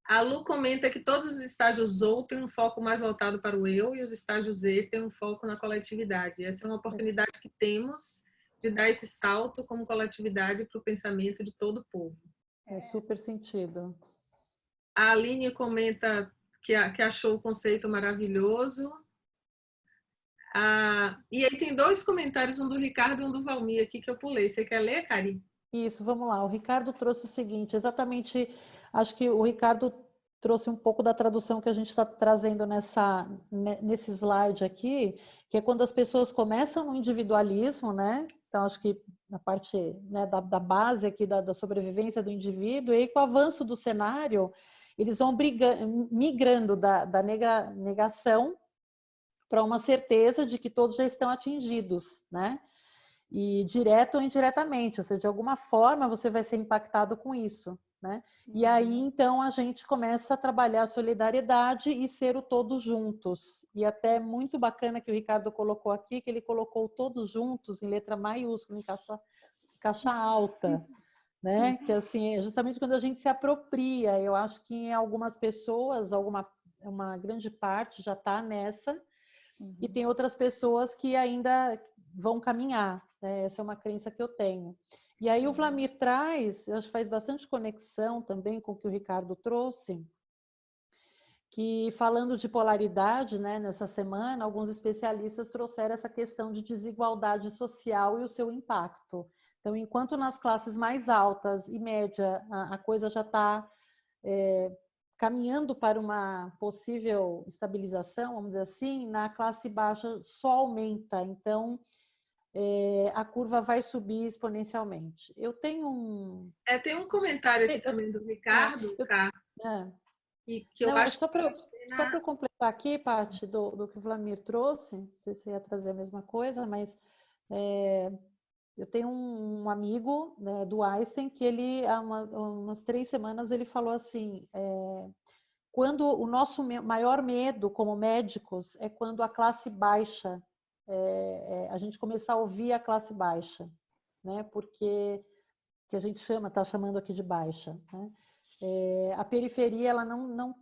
A Lu comenta que todos os estágios OU têm um foco mais voltado para o eu e os estágios Z têm um foco na coletividade. Essa é uma oportunidade que temos de dar esse salto como coletividade para o pensamento de todo o povo. É super sentido. A Aline comenta que achou o conceito maravilhoso. E aí tem 2 comentários, um do Ricardo e um do Valmir aqui que eu pulei. Você quer ler, Cari? Isso, vamos lá. O Ricardo trouxe o seguinte, exatamente, acho que o Ricardo trouxe um pouco da tradução que a gente está trazendo nesse slide aqui, que é quando as pessoas começam no individualismo, né? Então, acho que na parte, né, da base aqui da sobrevivência do indivíduo, e aí com o avanço do cenário, eles vão migrando da negação para uma certeza de que todos já estão atingidos, né? E direto ou indiretamente, ou seja, de alguma forma você vai ser impactado com isso, né? E aí, então, a gente começa a trabalhar a solidariedade e ser o todos juntos. E até muito bacana que o Ricardo colocou aqui, que ele colocou todos juntos em letra maiúscula, em caixa alta, né? Que assim, é justamente quando a gente se apropria. Eu acho que em algumas pessoas, uma grande parte já está nessa, e tem outras pessoas que ainda vão caminhar, né? Essa é uma crença que eu tenho. E aí o Vlamir traz, eu acho que faz bastante conexão também com o que o Ricardo trouxe, que falando de polaridade, né, nessa semana, alguns especialistas trouxeram essa questão de desigualdade social e o seu impacto. Então, enquanto nas classes mais altas e média a coisa já está caminhando para uma possível estabilização, vamos dizer assim, na classe baixa só aumenta. Então, a curva vai subir exponencialmente. Eu tenho um... Tem um comentário aqui também do Ricardo, que eu Não, acho só para eu completar aqui, Paty, do que o Vlamir trouxe, não sei se você ia trazer a mesma coisa, mas eu tenho um amigo, né, do Einstein, que ele, há umas 3 semanas, ele falou assim, quando o nosso maior medo como médicos é quando a classe baixa, a gente começar a ouvir a classe baixa, né, porque que a gente está chamando aqui de baixa, né? A periferia, ela não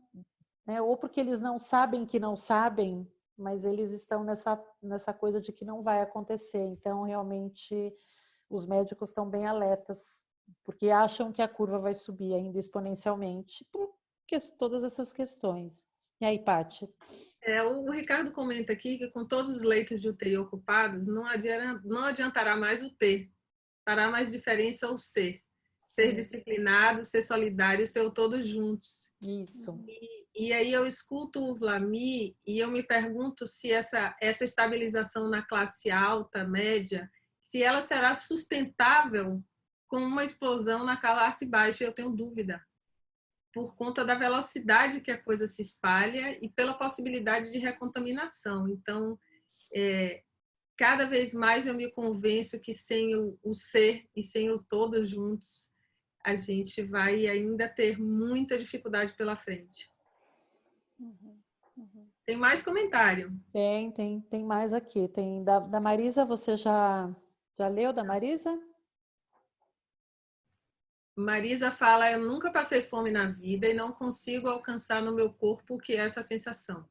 né, ou porque eles não sabem que não sabem, mas eles estão nessa coisa de que não vai acontecer. Então, realmente, os médicos estão bem alertas, porque acham que a curva vai subir ainda exponencialmente, por todas essas questões. E aí, Paty? O Ricardo comenta aqui que com todos os leitos de UTI ocupados, não adiantará mais o ter, fará mais diferença o ser. Ser disciplinado, ser solidário, ser o todos juntos. Isso. E aí eu escuto o Vlamir e eu me pergunto se essa estabilização na classe alta, média, se ela será sustentável com uma explosão na classe baixa, eu tenho dúvida. Por conta da velocidade que a coisa se espalha e pela possibilidade de recontaminação. Então, cada vez mais eu me convenço que sem o ser e sem o todos juntos, a gente vai ainda ter muita dificuldade pela frente. Tem mais comentário? Tem mais aqui. Tem da Marisa, você já leu da Marisa? Marisa fala, eu nunca passei fome na vida e não consigo alcançar no meu corpo o que é essa sensação.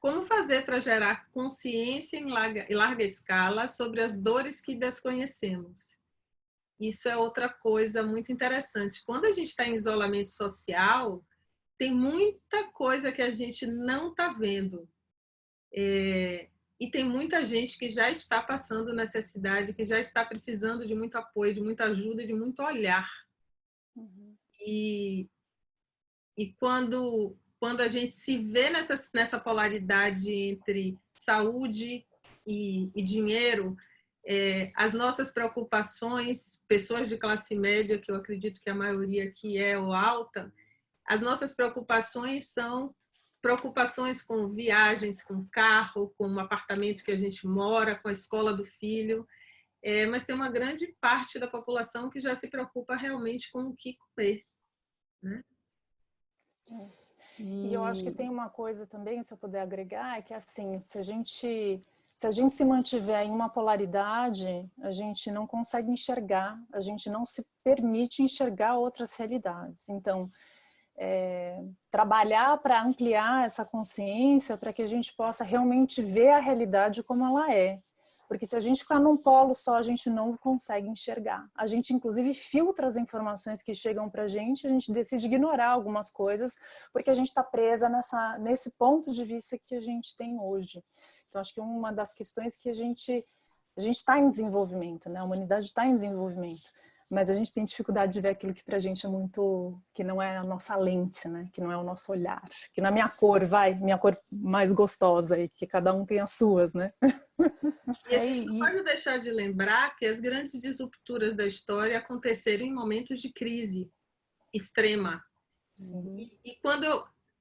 Como fazer para gerar consciência em larga escala sobre as dores que desconhecemos? Isso é outra coisa muito interessante. Quando a gente está em isolamento social, tem muita coisa que a gente não está vendo. E tem muita gente que já está passando necessidade, que já está precisando de muito apoio, de muita ajuda e de muito olhar. E quando a gente se vê nessa polaridade entre saúde e dinheiro, as nossas preocupações, pessoas de classe média, que eu acredito que a maioria aqui é ou alta, as nossas preocupações são preocupações com viagens, com carro, com o apartamento que a gente mora, com a escola do filho, mas tem uma grande parte da população que já se preocupa realmente com o que comer, né? E eu acho que tem uma coisa também, se eu puder agregar, é que assim, se a gente se mantiver em uma polaridade, a gente não consegue enxergar, a gente não se permite enxergar outras realidades. Então, trabalhar para ampliar essa consciência, para que a gente possa realmente ver a realidade como ela é. Porque se a gente ficar num polo só, a gente não consegue enxergar. A gente, inclusive, filtra as informações que chegam para a gente decide ignorar algumas coisas, porque a gente está presa nesse ponto de vista que a gente tem hoje. Então, acho que uma das questões que a gente está em desenvolvimento, né? A humanidade está em desenvolvimento, mas a gente tem dificuldade de ver aquilo que para a gente é muito, que não é a nossa lente, né? Que não é o nosso olhar, que não é minha cor, minha cor mais gostosa, e que cada um tem as suas, né? E a gente não pode deixar de lembrar que as grandes disrupturas da história aconteceram em momentos de crise extrema. E quando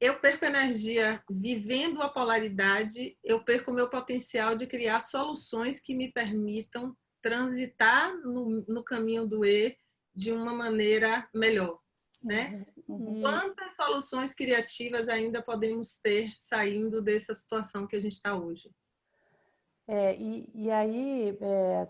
eu perco energia vivendo a polaridade, eu perco o meu potencial de criar soluções que me permitam transitar no caminho do E de uma maneira melhor, né? Quantas soluções criativas ainda podemos ter saindo dessa situação que a gente está hoje? E aí,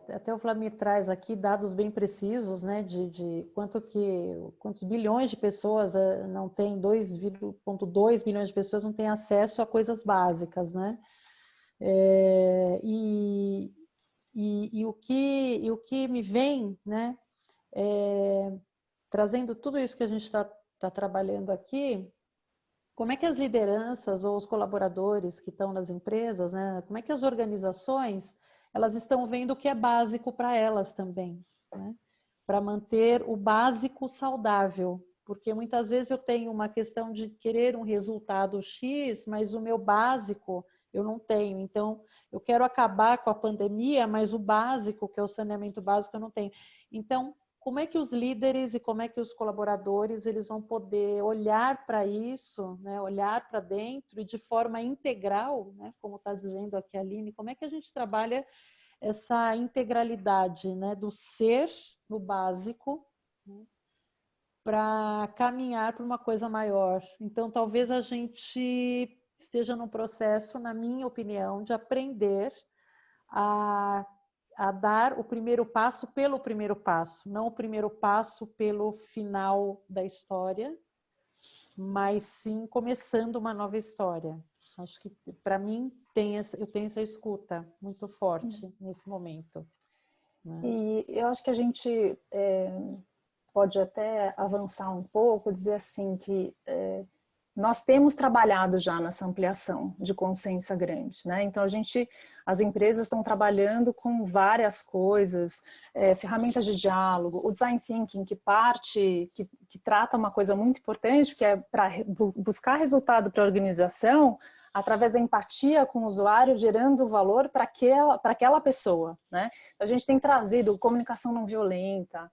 até o Vlamir traz aqui dados bem precisos, né, de quantos bilhões de pessoas não têm, 2,2 bilhões de pessoas não têm acesso a coisas básicas, né? O que me vem, né, trazendo tudo isso que a gente está trabalhando aqui, como é que as lideranças ou os colaboradores que estão nas empresas, né, como é que as organizações, elas estão vendo o que é básico para elas também, né, para manter o básico saudável, porque muitas vezes eu tenho uma questão de querer um resultado X, mas o meu básico eu não tenho. Então, eu quero acabar com a pandemia, mas o básico, que é o saneamento básico, eu não tenho. Então, como é que os líderes e como é que os colaboradores eles vão poder olhar para isso, né? Olhar para dentro e de forma integral, né? Como está dizendo aqui a Aline, como é que a gente trabalha essa integralidade, né? Do ser no básico, né? Para caminhar para uma coisa maior. Então, talvez a gente esteja num processo, na minha opinião, de aprender a dar o primeiro passo pelo primeiro passo, não o primeiro passo pelo final da história, mas sim começando uma nova história. Acho que, para mim, eu tenho essa escuta muito forte nesse momento, né? E eu acho que a gente pode até avançar um pouco, dizer assim que nós temos trabalhado já nessa ampliação de consciência grande, né? Então as empresas estão trabalhando com várias coisas, ferramentas de diálogo, o design thinking que trata uma coisa muito importante, que é para buscar resultado para a organização através da empatia com o usuário, gerando valor para aquela pessoa, né? A gente tem trazido comunicação não violenta,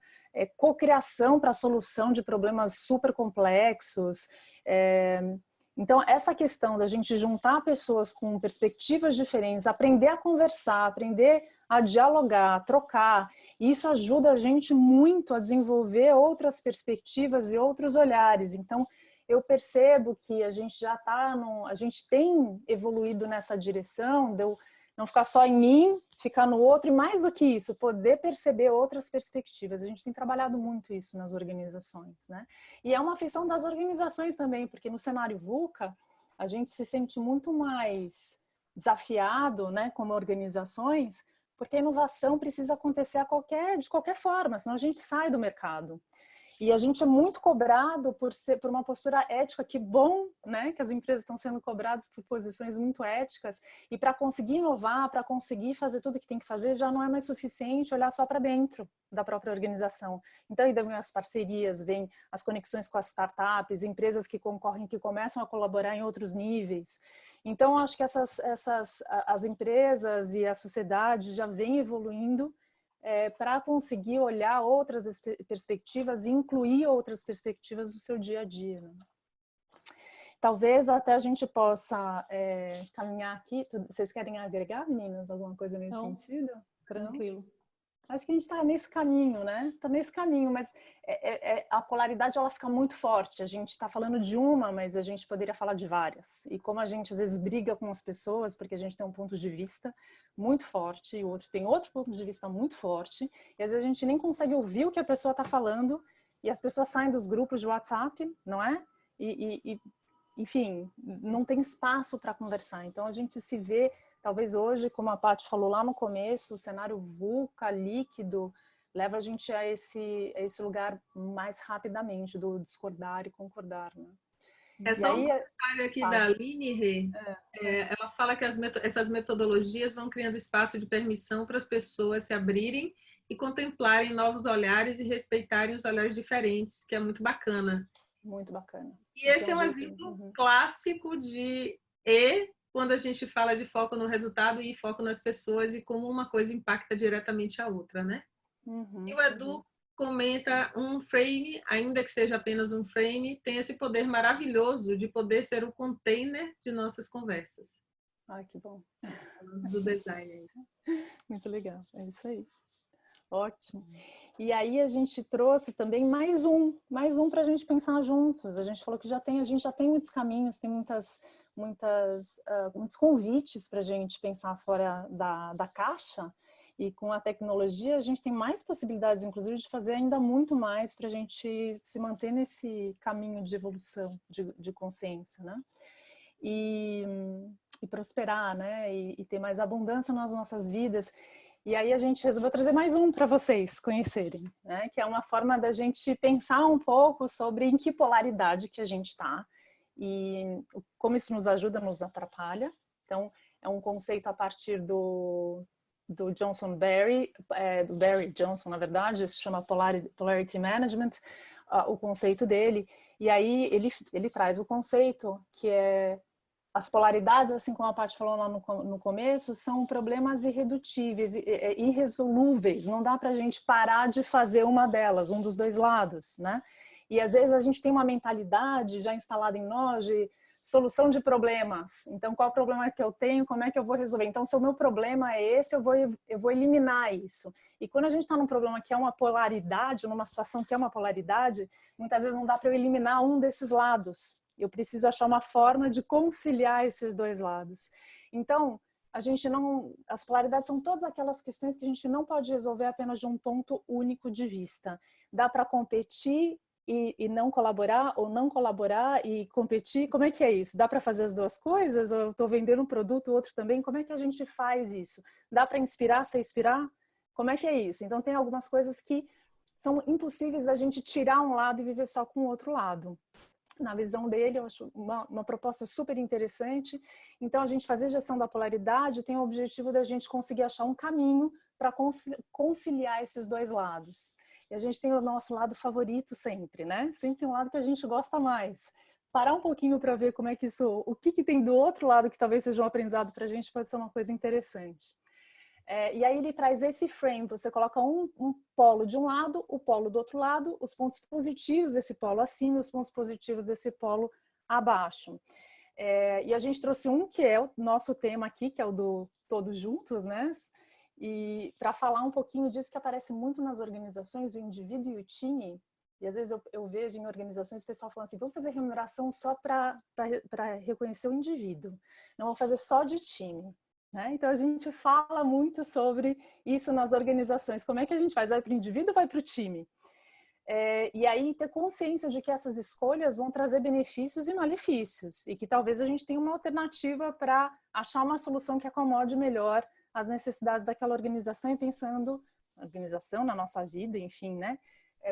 cocriação para a solução de problemas super complexos. Então, essa questão da gente juntar pessoas com perspectivas diferentes, aprender a conversar, aprender a dialogar, trocar, isso ajuda a gente muito a desenvolver outras perspectivas e outros olhares. Então, eu percebo que a gente a gente tem evoluído nessa direção, de eu não ficar só em mim, ficar no outro, e mais do que isso, poder perceber outras perspectivas. A gente tem trabalhado muito isso nas organizações, né? E é uma feição das organizações também, porque no cenário VUCA, a gente se sente muito mais desafiado, né, como organizações, porque a inovação precisa acontecer de qualquer forma, senão a gente sai do mercado. E a gente é muito cobrado por uma postura ética, que bom, né, que as empresas estão sendo cobradas por posições muito éticas, e para conseguir inovar, para conseguir fazer tudo que tem que fazer, já não é mais suficiente olhar só para dentro da própria organização. Então, aí vem as parcerias, vem as conexões com as startups, empresas que concorrem, que começam a colaborar em outros níveis. Então, acho que as empresas e a sociedade já vem evoluindo para conseguir olhar outras perspectivas e incluir outras perspectivas no seu dia a dia, né? Talvez até a gente possa caminhar aqui. Vocês querem agregar, meninas, alguma coisa nesse sentido? Tranquilo. Acho que a gente está nesse caminho, né? Está nesse caminho, mas a polaridade ela fica muito forte. A gente está falando de uma, mas a gente poderia falar de várias. E como a gente às vezes briga com as pessoas, porque a gente tem um ponto de vista muito forte e o outro tem outro ponto de vista muito forte, e às vezes a gente nem consegue ouvir o que a pessoa está falando, e as pessoas saem dos grupos de WhatsApp, não é? Enfim, não tem espaço para conversar. Então a gente se vê, talvez hoje, como a Paty falou lá no começo, o cenário VUCA, líquido, leva a gente a esse lugar mais rapidamente, do discordar e concordar, né? É só um comentário aqui da Aline Rê. Ela fala que essas metodologias vão criando espaço de permissão para as pessoas se abrirem e contemplarem novos olhares e respeitarem os olhares diferentes, que é muito bacana. Muito bacana. E esse é um exemplo clássico de quando a gente fala de foco no resultado e foco nas pessoas e como uma coisa impacta diretamente a outra, né? E o Edu comenta um frame, ainda que seja apenas um frame, tem esse poder maravilhoso de poder ser o container de nossas conversas. Ai, que bom. Do design. Muito legal, é isso aí. Ótimo. E aí a gente trouxe também mais um para a gente pensar juntos. A gente falou que a gente já tem muitos caminhos, tem muitos convites para a gente pensar fora da caixa. E com a tecnologia a gente tem mais possibilidades, inclusive, de fazer ainda muito mais para a gente se manter nesse caminho de evolução, de consciência, né? E prosperar, né? E ter mais abundância nas nossas vidas. E aí a gente resolveu trazer mais um para vocês conhecerem, né? Que é uma forma da gente pensar um pouco sobre em que polaridade que a gente está e como isso nos ajuda, nos atrapalha. Então, é um conceito a partir do Johnson Berry, do Barry Johnson, na verdade, chama Polarity Management, o conceito dele. E aí ele traz o conceito que é as polaridades, assim como a Paty falou lá no começo, são problemas irredutíveis, irresolúveis. Não dá para a gente parar de fazer uma delas, um dos dois lados, né? E às vezes a gente tem uma mentalidade já instalada em nós de solução de problemas. Então, qual é o problema que eu tenho? Como é que eu vou resolver? Então, se o meu problema é esse, eu vou eliminar isso. E quando a gente está num problema que é uma polaridade, numa situação que é uma polaridade, muitas vezes não dá para eu eliminar um desses lados. Eu preciso achar uma forma de conciliar esses dois lados. Então, as polaridades são todas aquelas questões que a gente não pode resolver apenas de um ponto único de vista. Dá para competir e não colaborar, ou não colaborar e competir? Como é que é isso? Dá para fazer as duas coisas? Ou eu estou vendendo um produto, o outro também? Como é que a gente faz isso? Dá para inspirar sem inspirar? Como é que é isso? Então, tem algumas coisas que são impossíveis da gente tirar um lado e viver só com o outro lado. Na visão dele, eu acho uma proposta super interessante. Então, a gente fazer gestão da polaridade tem o objetivo da gente conseguir achar um caminho para conciliar esses dois lados. E a gente tem o nosso lado favorito sempre, né? Sempre tem um lado que a gente gosta mais. Parar um pouquinho para ver como é que isso, o que tem do outro lado que talvez seja um aprendizado para a gente, pode ser uma coisa interessante. E aí ele traz esse frame, você coloca um polo de um lado, o polo do outro lado, os pontos positivos desse polo acima e os pontos positivos desse polo abaixo. E a gente trouxe um que é o nosso tema aqui, que é o do Todos Juntos, né? E para falar um pouquinho disso que aparece muito nas organizações, o indivíduo e o time. E às vezes eu vejo em organizações o pessoal falando assim, vamos fazer remuneração só para reconhecer o indivíduo, não vamos fazer só de time. Né? Então a gente fala muito sobre isso nas organizações, como é que a gente faz? Vai para o indivíduo ou vai para o time? E aí ter consciência de que essas escolhas vão trazer benefícios e malefícios, e que talvez a gente tenha uma alternativa para achar uma solução que acomode melhor as necessidades daquela organização e pensando na organização, na nossa vida, enfim, né?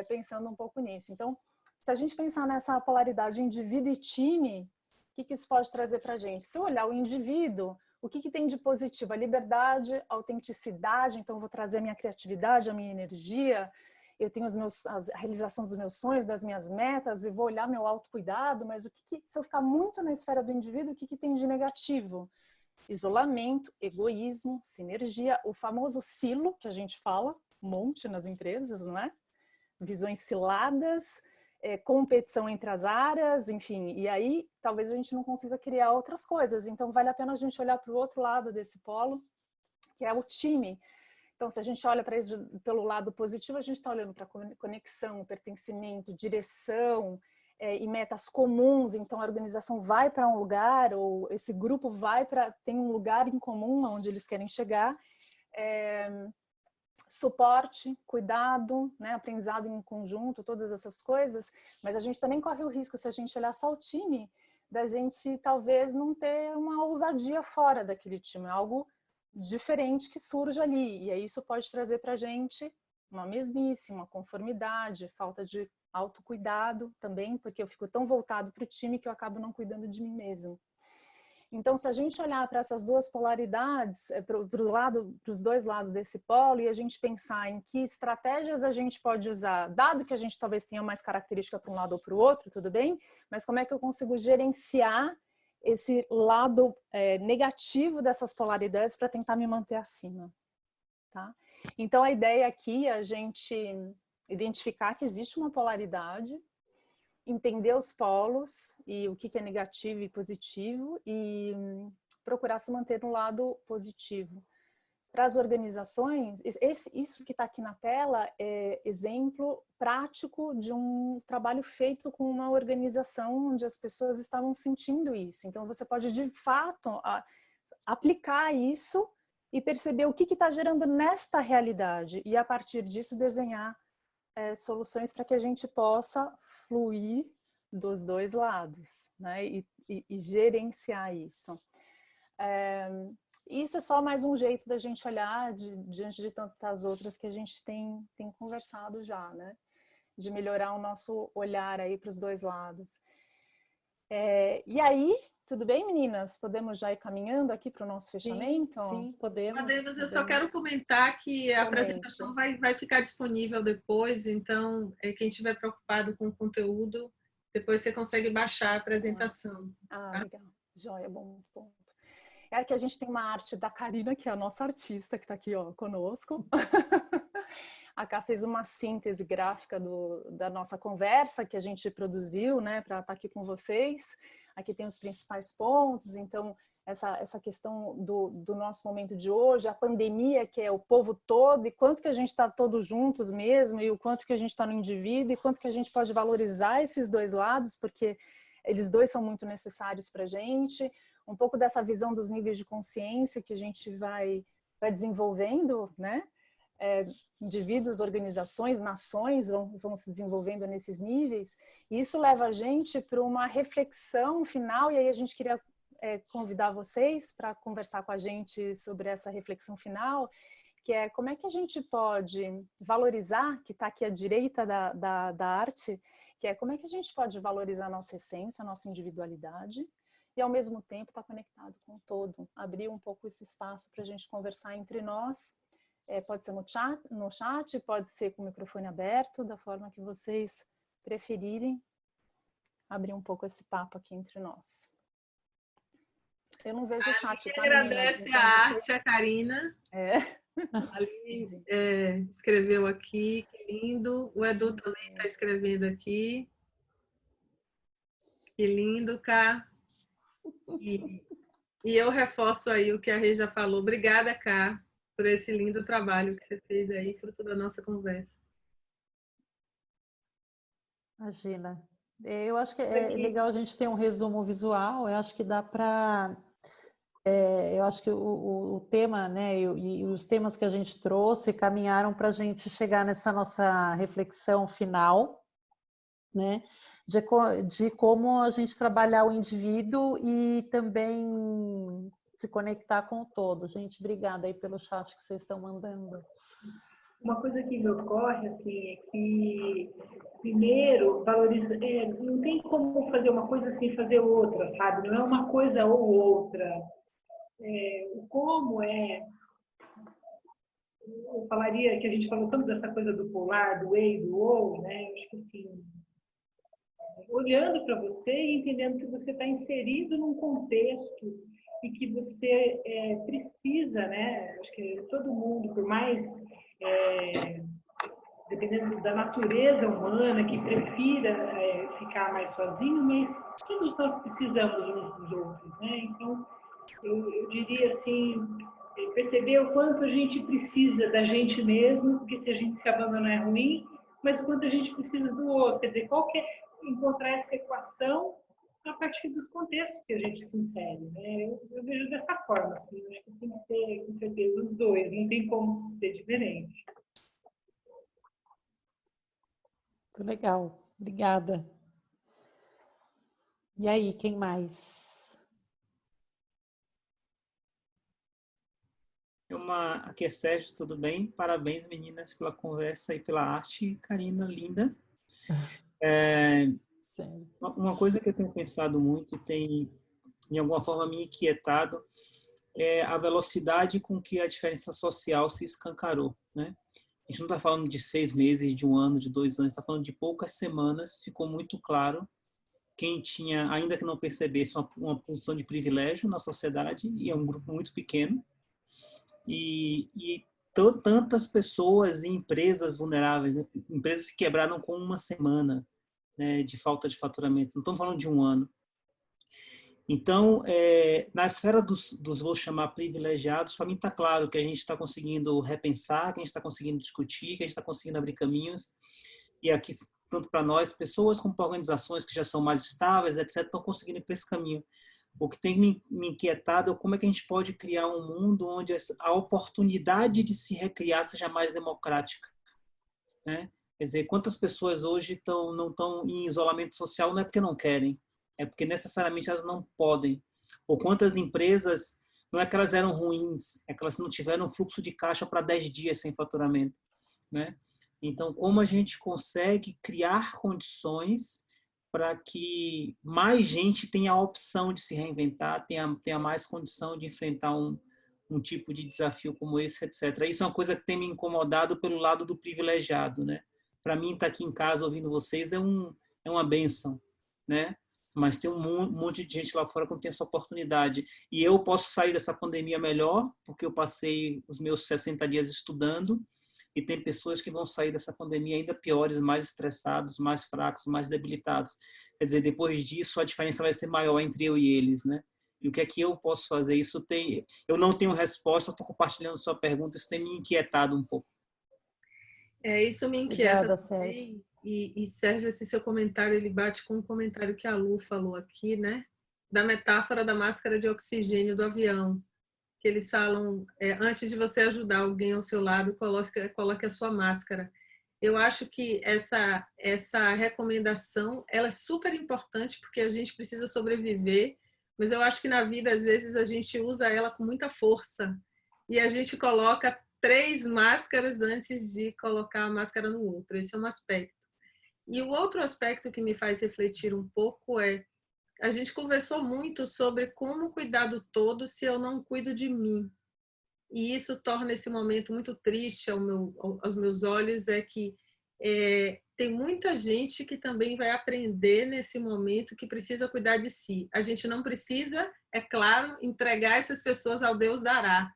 Pensando um pouco nisso. Então, se a gente pensar nessa polaridade indivíduo e time, o que isso pode trazer para a gente? Se eu olhar o indivíduo, o que tem de positivo? A liberdade, a autenticidade, então eu vou trazer a minha criatividade, a minha energia, eu tenho a realização dos meus sonhos, das minhas metas, eu vou olhar meu autocuidado, mas se eu ficar muito na esfera do indivíduo, o que tem de negativo? Isolamento, egoísmo, sinergia, o famoso silo, que a gente fala um monte nas empresas, não é? Visões ciladas, competição entre as áreas, enfim, e aí talvez a gente não consiga criar outras coisas. Então vale a pena a gente olhar para o outro lado desse polo, que é o time. Então, se a gente olha para isso pelo lado positivo, a gente está olhando para conexão, pertencimento, direção e metas comuns. Então, a organização vai para um lugar, ou esse grupo tem um lugar em comum onde eles querem chegar. Suporte, cuidado, né, aprendizado em conjunto, todas essas coisas. Mas a gente também corre o risco, se a gente olhar só o time, da gente talvez não ter uma ousadia fora daquele time, algo diferente que surge ali, e aí isso pode trazer para a gente uma mesmice, uma conformidade, falta de autocuidado também, porque eu fico tão voltado para o time que eu acabo não cuidando de mim mesmo. Então, se a gente olhar para essas duas polaridades, para os dois lados desse polo, e a gente pensar em que estratégias a gente pode usar, dado que a gente talvez tenha mais característica para um lado ou para o outro, tudo bem? Mas como é que eu consigo gerenciar esse lado negativo dessas polaridades para tentar me manter acima, tá? Então, a ideia aqui é a gente identificar que existe uma polaridade, entender os polos e o que é negativo e positivo e procurar se manter no lado positivo. Para as organizações, isso que está aqui na tela é exemplo prático de um trabalho feito com uma organização onde as pessoas estavam sentindo isso. Então, você pode, de fato, aplicar isso e perceber o que está gerando nesta realidade e, a partir disso, desenhar soluções para que a gente possa fluir dos dois lados, né? E gerenciar isso. Isso é só mais um jeito da gente olhar diante de tantas outras que a gente tem conversado já, né? De melhorar o nosso olhar aí para os dois lados. E aí, tudo bem, meninas? Podemos já ir caminhando aqui para o nosso fechamento? Sim, podemos. Eu só quero comentar que a apresentação vai ficar disponível depois, então quem estiver preocupado com o conteúdo, depois você consegue baixar a apresentação. Tá? Legal. Joia, bom ponto. Que a gente tem uma arte da Karina, que é a nossa artista, que está aqui conosco. A Ká fez uma síntese gráfica da nossa conversa que a gente produziu, né, para estar aqui com vocês. Aqui tem os principais pontos, então essa questão do nosso momento de hoje, a pandemia, que é o povo todo, e quanto que a gente está todos juntos mesmo, e o quanto que a gente está no indivíduo, e quanto que a gente pode valorizar esses dois lados, porque eles dois são muito necessários para a gente. Um pouco dessa visão dos níveis de consciência que a gente vai desenvolvendo, né? Indivíduos, organizações, nações vão se desenvolvendo nesses níveis, e isso leva a gente para uma reflexão final, e aí a gente queria convidar vocês para conversar com a gente sobre essa reflexão final, que é como é que a gente pode valorizar, que está aqui à direita da arte, que é como é que a gente pode valorizar a nossa essência, a nossa individualidade, e ao mesmo tempo estar conectado com o todo, abrir um pouco esse espaço para a gente conversar entre nós. Pode ser no chat, pode ser com o microfone aberto, da forma que vocês preferirem, abrir um pouco esse papo aqui entre nós. Eu não vejo o chat, tá, agradece a arte, a Karina. Ali escreveu aqui, que lindo. O Edu também está escrevendo aqui. Que lindo, Ká. E eu reforço aí o que a Rê já falou. Obrigada, Ká, por esse lindo trabalho que você fez aí, fruto da nossa conversa. Imagina. Eu acho que é legal a gente ter um resumo visual, eu acho que dá para... eu acho que o tema, né, e os temas que a gente trouxe caminharam para a gente chegar nessa nossa reflexão final, né, de como a gente trabalhar o indivíduo e também se conectar com o todo. Gente, obrigada aí pelo chat que vocês estão mandando. Uma coisa que me ocorre, assim, é que, primeiro, valoriza, não tem como fazer uma coisa sem fazer outra, sabe? Não é uma coisa ou outra. O como eu falaria que a gente falou tanto dessa coisa do polar, do ei, do ou, né? Eu acho que, assim, olhando para você e entendendo que você está inserido num contexto e que você precisa, né? Acho que todo mundo, por mais dependendo da natureza humana, que prefira ficar mais sozinho, mas todos nós precisamos uns dos outros, né? Então, eu diria assim, perceber o quanto a gente precisa da gente mesmo, porque se a gente se abandonar é ruim, mas o quanto a gente precisa do outro. Quer dizer, qual que é encontrar essa equação a partir dos contextos que a gente se insere, né? Eu vejo dessa forma, assim, acho que tem que ser, com certeza, os dois, não tem como ser diferente. Muito legal, obrigada. E aí, quem mais? Aqui é Sérgio, tudo bem? Parabéns, meninas, pela conversa e pela arte. Karina, linda. Uma coisa que eu tenho pensado muito e tem, de alguma forma, me inquietado é a velocidade com que a diferença social se escancarou, né? A gente não está falando de 6 meses, de 1 ano, de 2 anos, está falando de poucas semanas. Ficou muito claro quem tinha, ainda que não percebesse, uma posição de privilégio na sociedade, e é um grupo muito pequeno, e tantas pessoas e empresas vulneráveis, né? Empresas que quebraram com 1 semana, né, de falta de faturamento. Não estamos falando de 1 ano. Então, na esfera dos vou chamar privilegiados, para mim está claro que a gente está conseguindo repensar, que a gente está conseguindo discutir, que a gente está conseguindo abrir caminhos. E aqui, tanto para nós, pessoas como para organizações que já são mais estáveis, etc., estão conseguindo ir para esse caminho. O que tem me inquietado é como é que a gente pode criar um mundo onde a oportunidade de se recriar seja mais democrática, né? Quer dizer, quantas pessoas hoje não estão em isolamento social não é porque não querem, é porque necessariamente elas não podem. Ou quantas empresas, não é que elas eram ruins, é que elas não tiveram fluxo de caixa para 10 dias sem faturamento, né? Então, como a gente consegue criar condições para que mais gente tenha a opção de se reinventar, tenha mais condição de enfrentar um tipo de desafio como esse, etc. Isso é uma coisa que tem me incomodado pelo lado do privilegiado, né? Para mim, estar aqui em casa ouvindo vocês é uma bênção, né? Mas tem um monte de gente lá fora que não tem essa oportunidade. E eu posso sair dessa pandemia melhor, porque eu passei os meus 60 dias estudando, e tem pessoas que vão sair dessa pandemia ainda piores, mais estressados, mais fracos, mais debilitados. Quer dizer, depois disso, a diferença vai ser maior entre eu e eles, né? E o que é que eu posso fazer? Eu não tenho resposta, estou compartilhando sua pergunta, isso tem me inquietado um pouco. Isso me inquieta. Obrigada, também. E Sérgio, esse seu comentário, ele bate com um comentário que a Lu falou aqui, né? Da metáfora da máscara de oxigênio do avião. Que eles falam, antes de você ajudar alguém ao seu lado, coloque a sua máscara. Eu acho que essa recomendação ela é super importante porque a gente precisa sobreviver, mas eu acho que na vida, às vezes, a gente usa ela com muita força e a gente coloca 3 máscaras antes de colocar a máscara no outro. Esse é um aspecto. E o outro aspecto que me faz refletir um pouco a gente conversou muito sobre como cuidar do todo se eu não cuido de mim. E isso torna esse momento muito triste aos meus olhos, que tem muita gente que também vai aprender nesse momento que precisa cuidar de si. A gente não precisa, é claro, entregar essas pessoas ao Deus dará,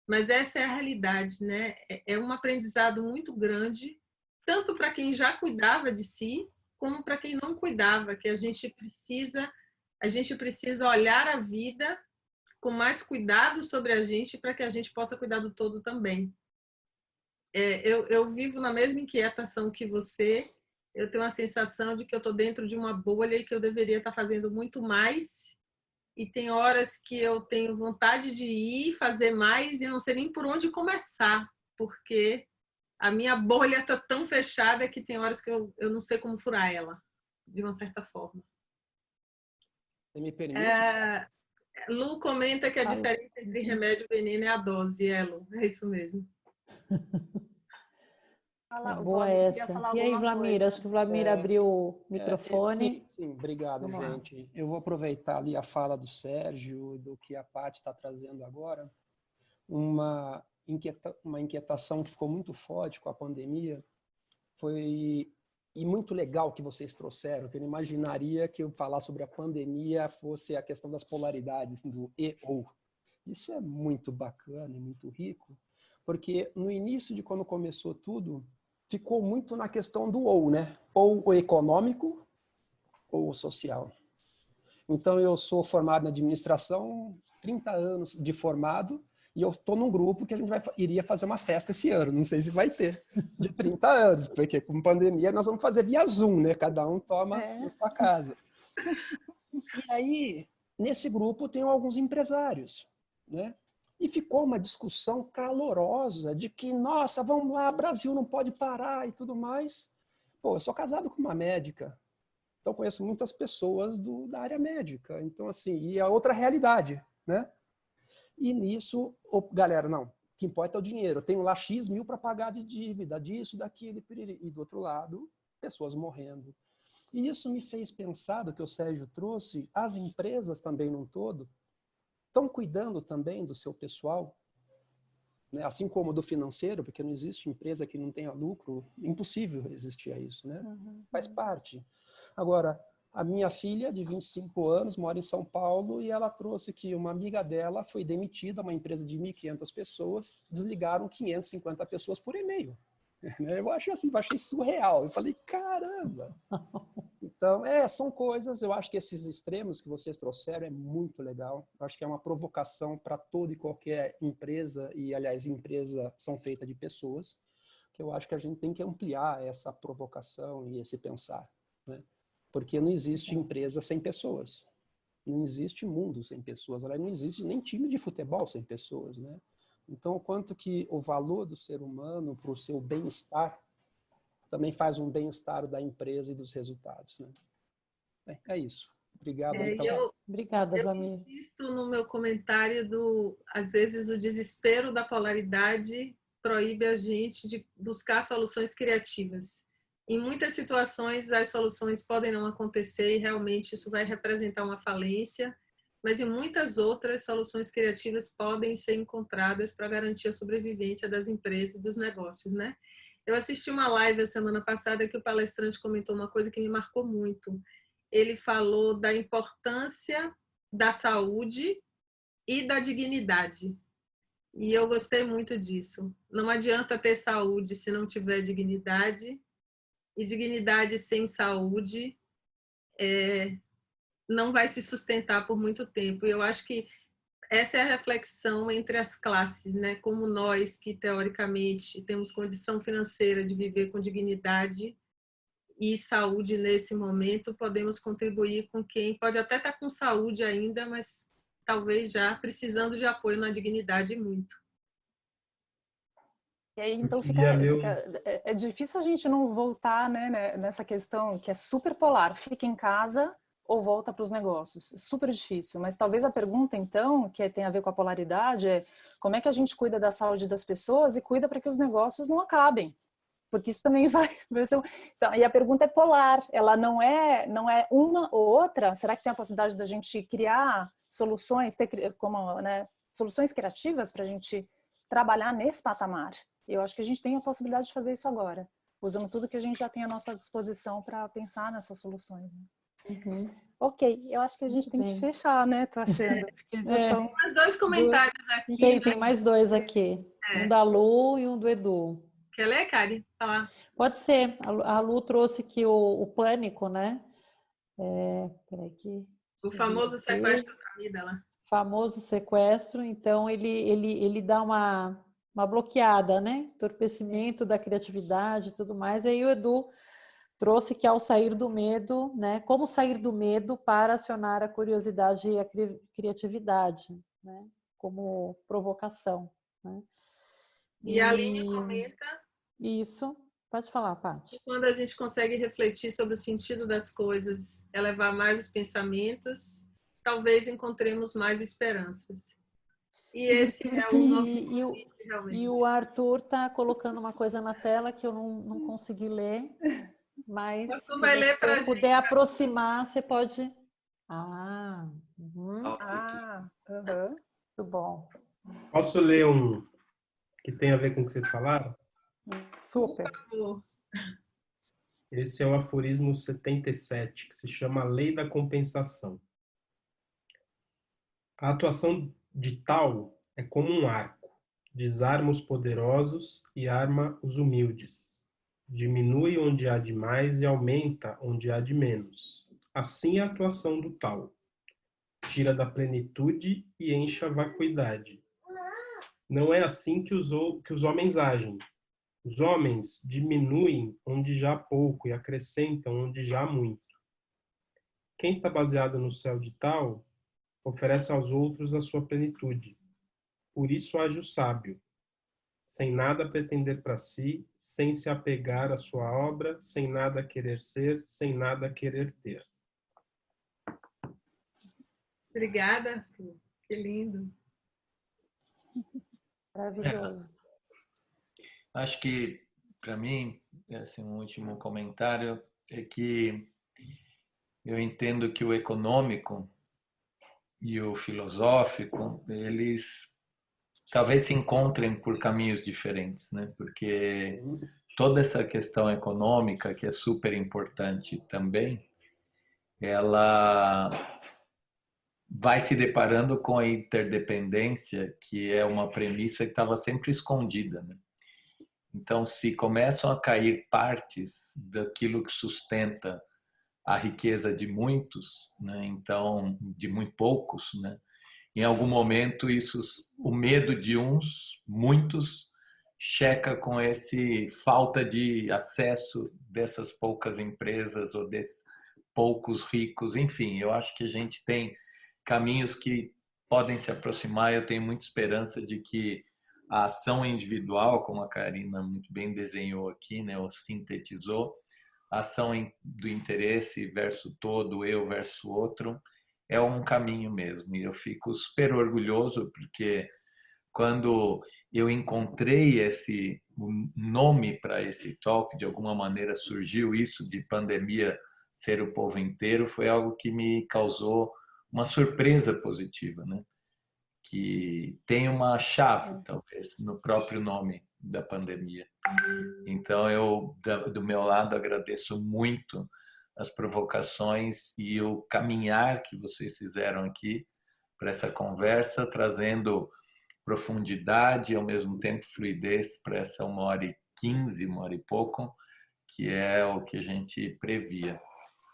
mas essa é a realidade, né? É um aprendizado muito grande, tanto para quem já cuidava de si, como para quem não cuidava, que a gente precisa olhar a vida com mais cuidado sobre a gente para que a gente possa cuidar do todo também. Eu vivo na mesma inquietação que você, eu tenho a sensação de que eu estou dentro de uma bolha e que eu deveria estar fazendo muito mais, e tem horas que eu tenho vontade de ir fazer mais e eu não sei nem por onde começar, porque a minha bolha está tão fechada que tem horas que eu não sei como furar ela, de uma certa forma. Você me permite? Lu comenta que a diferença entre remédio e veneno é a dose, Lu. É isso mesmo. Boa essa. E aí, Vlamir? Acho que o Vlamir abriu o microfone. Sim, obrigado, gente. Eu vou aproveitar ali a fala do Sérgio, do que a Paty está trazendo agora. Uma inquietação que ficou muito forte com a pandemia e muito legal que vocês trouxeram, que eu não imaginaria que eu falar sobre a pandemia fosse a questão das polaridades, do e ou. Isso é muito bacana e muito rico, porque no início de quando começou tudo, ficou muito na questão do ou, né? Ou o econômico ou o social. Então, eu sou formado na administração, 30 anos de formado, e eu estou num grupo que a gente iria fazer uma festa esse ano, não sei se vai ter, de 30 anos, porque com pandemia nós vamos fazer via Zoom, né? Cada um toma na sua casa. E aí, nesse grupo, tem alguns empresários, né? E ficou uma discussão calorosa de que, nossa, vamos lá, Brasil não pode parar e tudo mais. Pô, eu sou casado com uma médica, então conheço muitas pessoas da área médica. Então, assim, e a outra realidade, né? E nisso, galera, não, o que importa é o dinheiro. Eu tenho lá X mil para pagar de dívida, disso, daquilo, e do outro lado, pessoas morrendo. E isso me fez pensar, do que o Sérgio trouxe, as empresas também num todo estão cuidando também do seu pessoal, né? Assim como do financeiro, porque não existe empresa que não tenha lucro, impossível existir isso, né? Faz parte. Agora, a minha filha, de 25 anos, mora em São Paulo, e ela trouxe que uma amiga dela foi demitida, uma empresa de 1.500 pessoas, desligaram 550 pessoas por e-mail. Eu achei surreal. Eu falei, caramba! Então, são coisas, eu acho que esses extremos que vocês trouxeram é muito legal. Eu acho que é uma provocação para toda e qualquer empresa, e, aliás, empresas são feitas de pessoas, que eu acho que a gente tem que ampliar essa provocação e esse pensar, né? Porque não existe empresa sem pessoas. Não existe mundo sem pessoas. Não existe nem time de futebol sem pessoas, né? Então, o quanto que o valor do ser humano para o seu bem-estar também faz um bem-estar da empresa e dos resultados, né? É isso. Obrigado. Obrigada, Jamil. Eu insisto no meu comentário às vezes, o desespero da polaridade proíbe a gente de buscar soluções criativas. Em muitas situações, as soluções podem não acontecer e realmente isso vai representar uma falência, mas em muitas outras, soluções criativas podem ser encontradas para garantir a sobrevivência das empresas e dos negócios, né? Eu assisti uma live a semana passada que o palestrante comentou uma coisa que me marcou muito. Ele falou da importância da saúde e da dignidade. E eu gostei muito disso. Não adianta ter saúde se não tiver dignidade, e dignidade sem saúde não vai se sustentar por muito tempo. E eu acho que essa é a reflexão entre as classes, né? Como nós, que teoricamente temos condição financeira de viver com dignidade e saúde nesse momento, podemos contribuir com quem pode até estar com saúde ainda, mas talvez já precisando de apoio na dignidade muito. E aí, então, é difícil a gente não voltar, né, nessa questão que é super polar. Fica em casa ou volta para os negócios. Super difícil. Mas talvez a pergunta, então, que tem a ver com a polaridade é como é que a gente cuida da saúde das pessoas e cuida para que os negócios não acabem. Porque isso também vai ser... Então, e a pergunta é polar. Ela não é uma ou outra. Será que tem a possibilidade da gente criar soluções, soluções criativas para a gente trabalhar nesse patamar? Eu acho que a gente tem a possibilidade de fazer isso agora, usando tudo que a gente já tem à nossa disposição para pensar nessas soluções. Ok, eu acho que a gente tem que fechar, né? Tô achando. Porque já são mais 2 comentários aqui. Tem mais 2 aqui. Um da Lu e um do Edu. Quer ler, Kari? Falar. Pode ser. A Lu trouxe aqui o pânico, né? Peraí aqui. O famoso sequestro da vida lá. Famoso sequestro. Então, ele dá uma bloqueada, né? Entorpecimento da criatividade e tudo mais. E aí o Edu trouxe que ao sair do medo, né? Como sair do medo para acionar a curiosidade e a criatividade, né? Como provocação, né? E a Aline comenta... Isso. Pode falar, Paty. Quando a gente consegue refletir sobre o sentido das coisas, elevar mais os pensamentos, talvez encontremos mais esperanças. E esse é o nosso realmente. E o Arthur está colocando uma coisa na tela que eu não consegui ler, mas se você puder aproximar, você pode... Muito bom. Posso ler um que tem a ver com o que vocês falaram? Super. Esse é o aforismo 77, que se chama Lei da Compensação. A atuação de tal é como um arco, desarma os poderosos e arma os humildes. diminui onde há de mais e aumenta onde há de menos. Assim é a atuação do tal. Tira da plenitude e enche a vacuidade. Não é assim que os homens agem. Os homens diminuem onde já há pouco e acrescentam onde já há muito. Quem está baseado no céu de tal, oferece aos outros a sua plenitude. Por isso age o sábio, sem nada pretender para si, sem se apegar à sua obra, sem nada querer ser, sem nada querer ter. Obrigada, Arthur. Que lindo. Maravilhoso. Acho que, para mim, assim, um último comentário é que eu entendo que o econômico e o filosófico, eles talvez se encontrem por caminhos diferentes, né? Porque toda essa questão econômica, que é super importante também, ela vai se deparando com a interdependência, que é uma premissa que estava sempre escondida, né? Então, se começam a cair partes daquilo que sustenta a riqueza de muitos, né? Então, de muito poucos, né? Em algum momento, o medo de muitos, checa com esse falta de acesso dessas poucas empresas ou desses poucos ricos. Enfim, eu acho que a gente tem caminhos que podem se aproximar. Eu tenho muita esperança de que a ação individual, como a Karina muito bem desenhou aqui, né, ou sintetizou, a ação do interesse versus todo, eu versus outro, é um caminho mesmo. E eu fico super orgulhoso porque quando eu encontrei esse nome para esse talk, de alguma maneira surgiu isso de pandemia ser o povo inteiro, foi algo que me causou uma surpresa positiva, né? Que tem uma chave, talvez, no próprio nome da pandemia. Então, eu, do meu lado, agradeço muito as provocações e o caminhar que vocês fizeram aqui para essa conversa, trazendo profundidade e, ao mesmo tempo, fluidez para essa 1h15, 1h e pouco, que é o que a gente previa.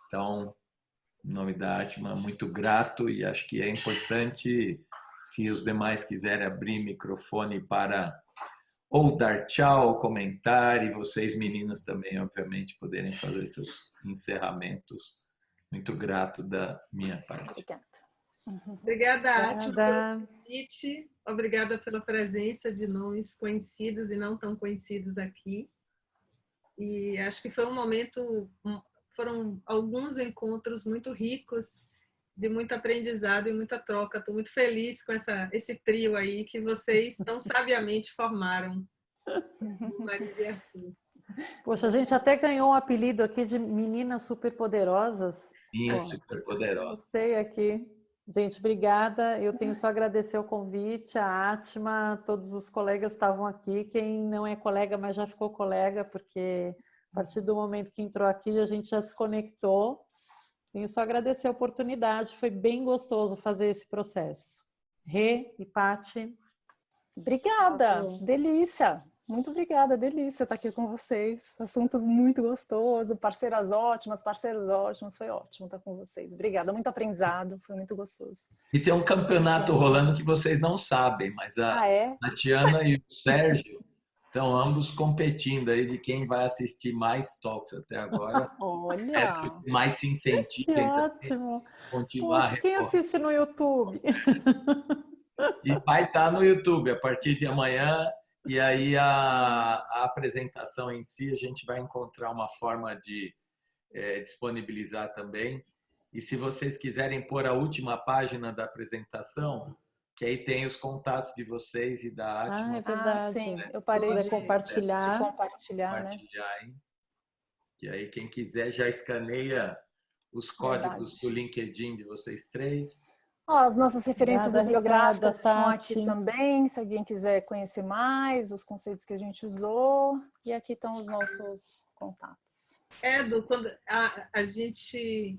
Então, em nome da Atma, muito grato, e acho que é importante, se os demais quiserem abrir microfone para ou dar tchau, ou comentar, e vocês meninas também, obviamente, poderem fazer seus encerramentos. Muito grato da minha parte. Obrigada, Atma, pelo convite. Obrigada pela presença de nós conhecidos e não tão conhecidos aqui. E acho que foi um momento, foram alguns encontros muito ricos, de muito aprendizado e muita troca. Estou muito feliz com esse trio aí que vocês tão sabiamente formaram. Marisa e Arthur. Poxa, a gente até ganhou um apelido aqui de meninas superpoderosas. Superpoderosas. Gostei aqui. Gente, obrigada. Eu tenho só a agradecer o convite, a Atma, todos os colegas estavam aqui. Quem não é colega, mas já ficou colega, porque a partir do momento que entrou aqui, a gente já se conectou. Tenho só a agradecer a oportunidade. Foi bem gostoso fazer esse processo. Rê e Pati. Obrigada, delícia. Muito obrigada, delícia estar aqui com vocês. Assunto muito gostoso, parceiras ótimas, parceiros ótimos, foi ótimo estar com vocês. Obrigada, muito aprendizado, foi muito gostoso. E tem um campeonato rolando que vocês não sabem, mas a Tatiana e o Sérgio estão ambos competindo aí de quem vai assistir mais talks até agora. Olha! Mais se incentivem. Que ótimo! Continuar. Poxa, quem assiste no YouTube? E vai estar no YouTube a partir de amanhã. E aí a apresentação em si, a gente vai encontrar uma forma de disponibilizar também. E se vocês quiserem pôr a última página da apresentação, que aí tem os contatos de vocês e da Atma. É verdade. Sim, eu parei de compartilhar. Né? Hein? Que aí quem quiser já escaneia os códigos do LinkedIn de vocês três. As nossas referências bibliográficas estão aqui Tati. também, se alguém quiser conhecer mais os conceitos que a gente usou. E aqui estão os nossos contatos. Edu, quando a gente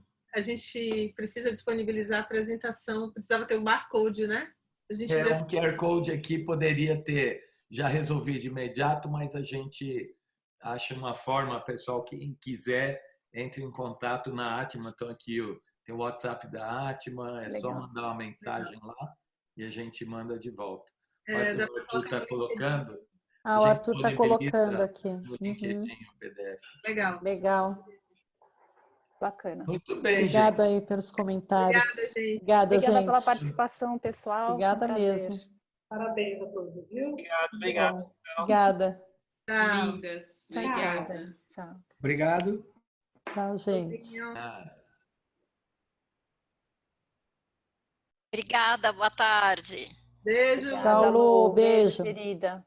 precisa disponibilizar a apresentação, precisava ter o barcode, né? Um QR Code aqui poderia ter já resolvido de imediato, mas a gente acha uma forma, pessoal, quem quiser, entre em contato na Atma. Então, aqui tem o WhatsApp da Atma, é só mandar uma mensagem lá e a gente manda de volta. Olha, o Arthur está colocando. O Arthur está colocando aqui. No LinkedIn, o PDF. Legal. Legal. Bacana. Muito bem, Obrigada gente. aí pelos comentários. Obrigada, gente. Obrigada, gente. Pela participação, pessoal. Obrigada Foi um prazer. mesmo. Parabéns a todos, viu? Obrigado. Obrigada. Tchau. Lindas. Tchau, Obrigada. gente. Tchau. Obrigado. Tchau, gente. Obrigada, boa tarde. Beijo. Tchau, Lu. Beijo. Querida.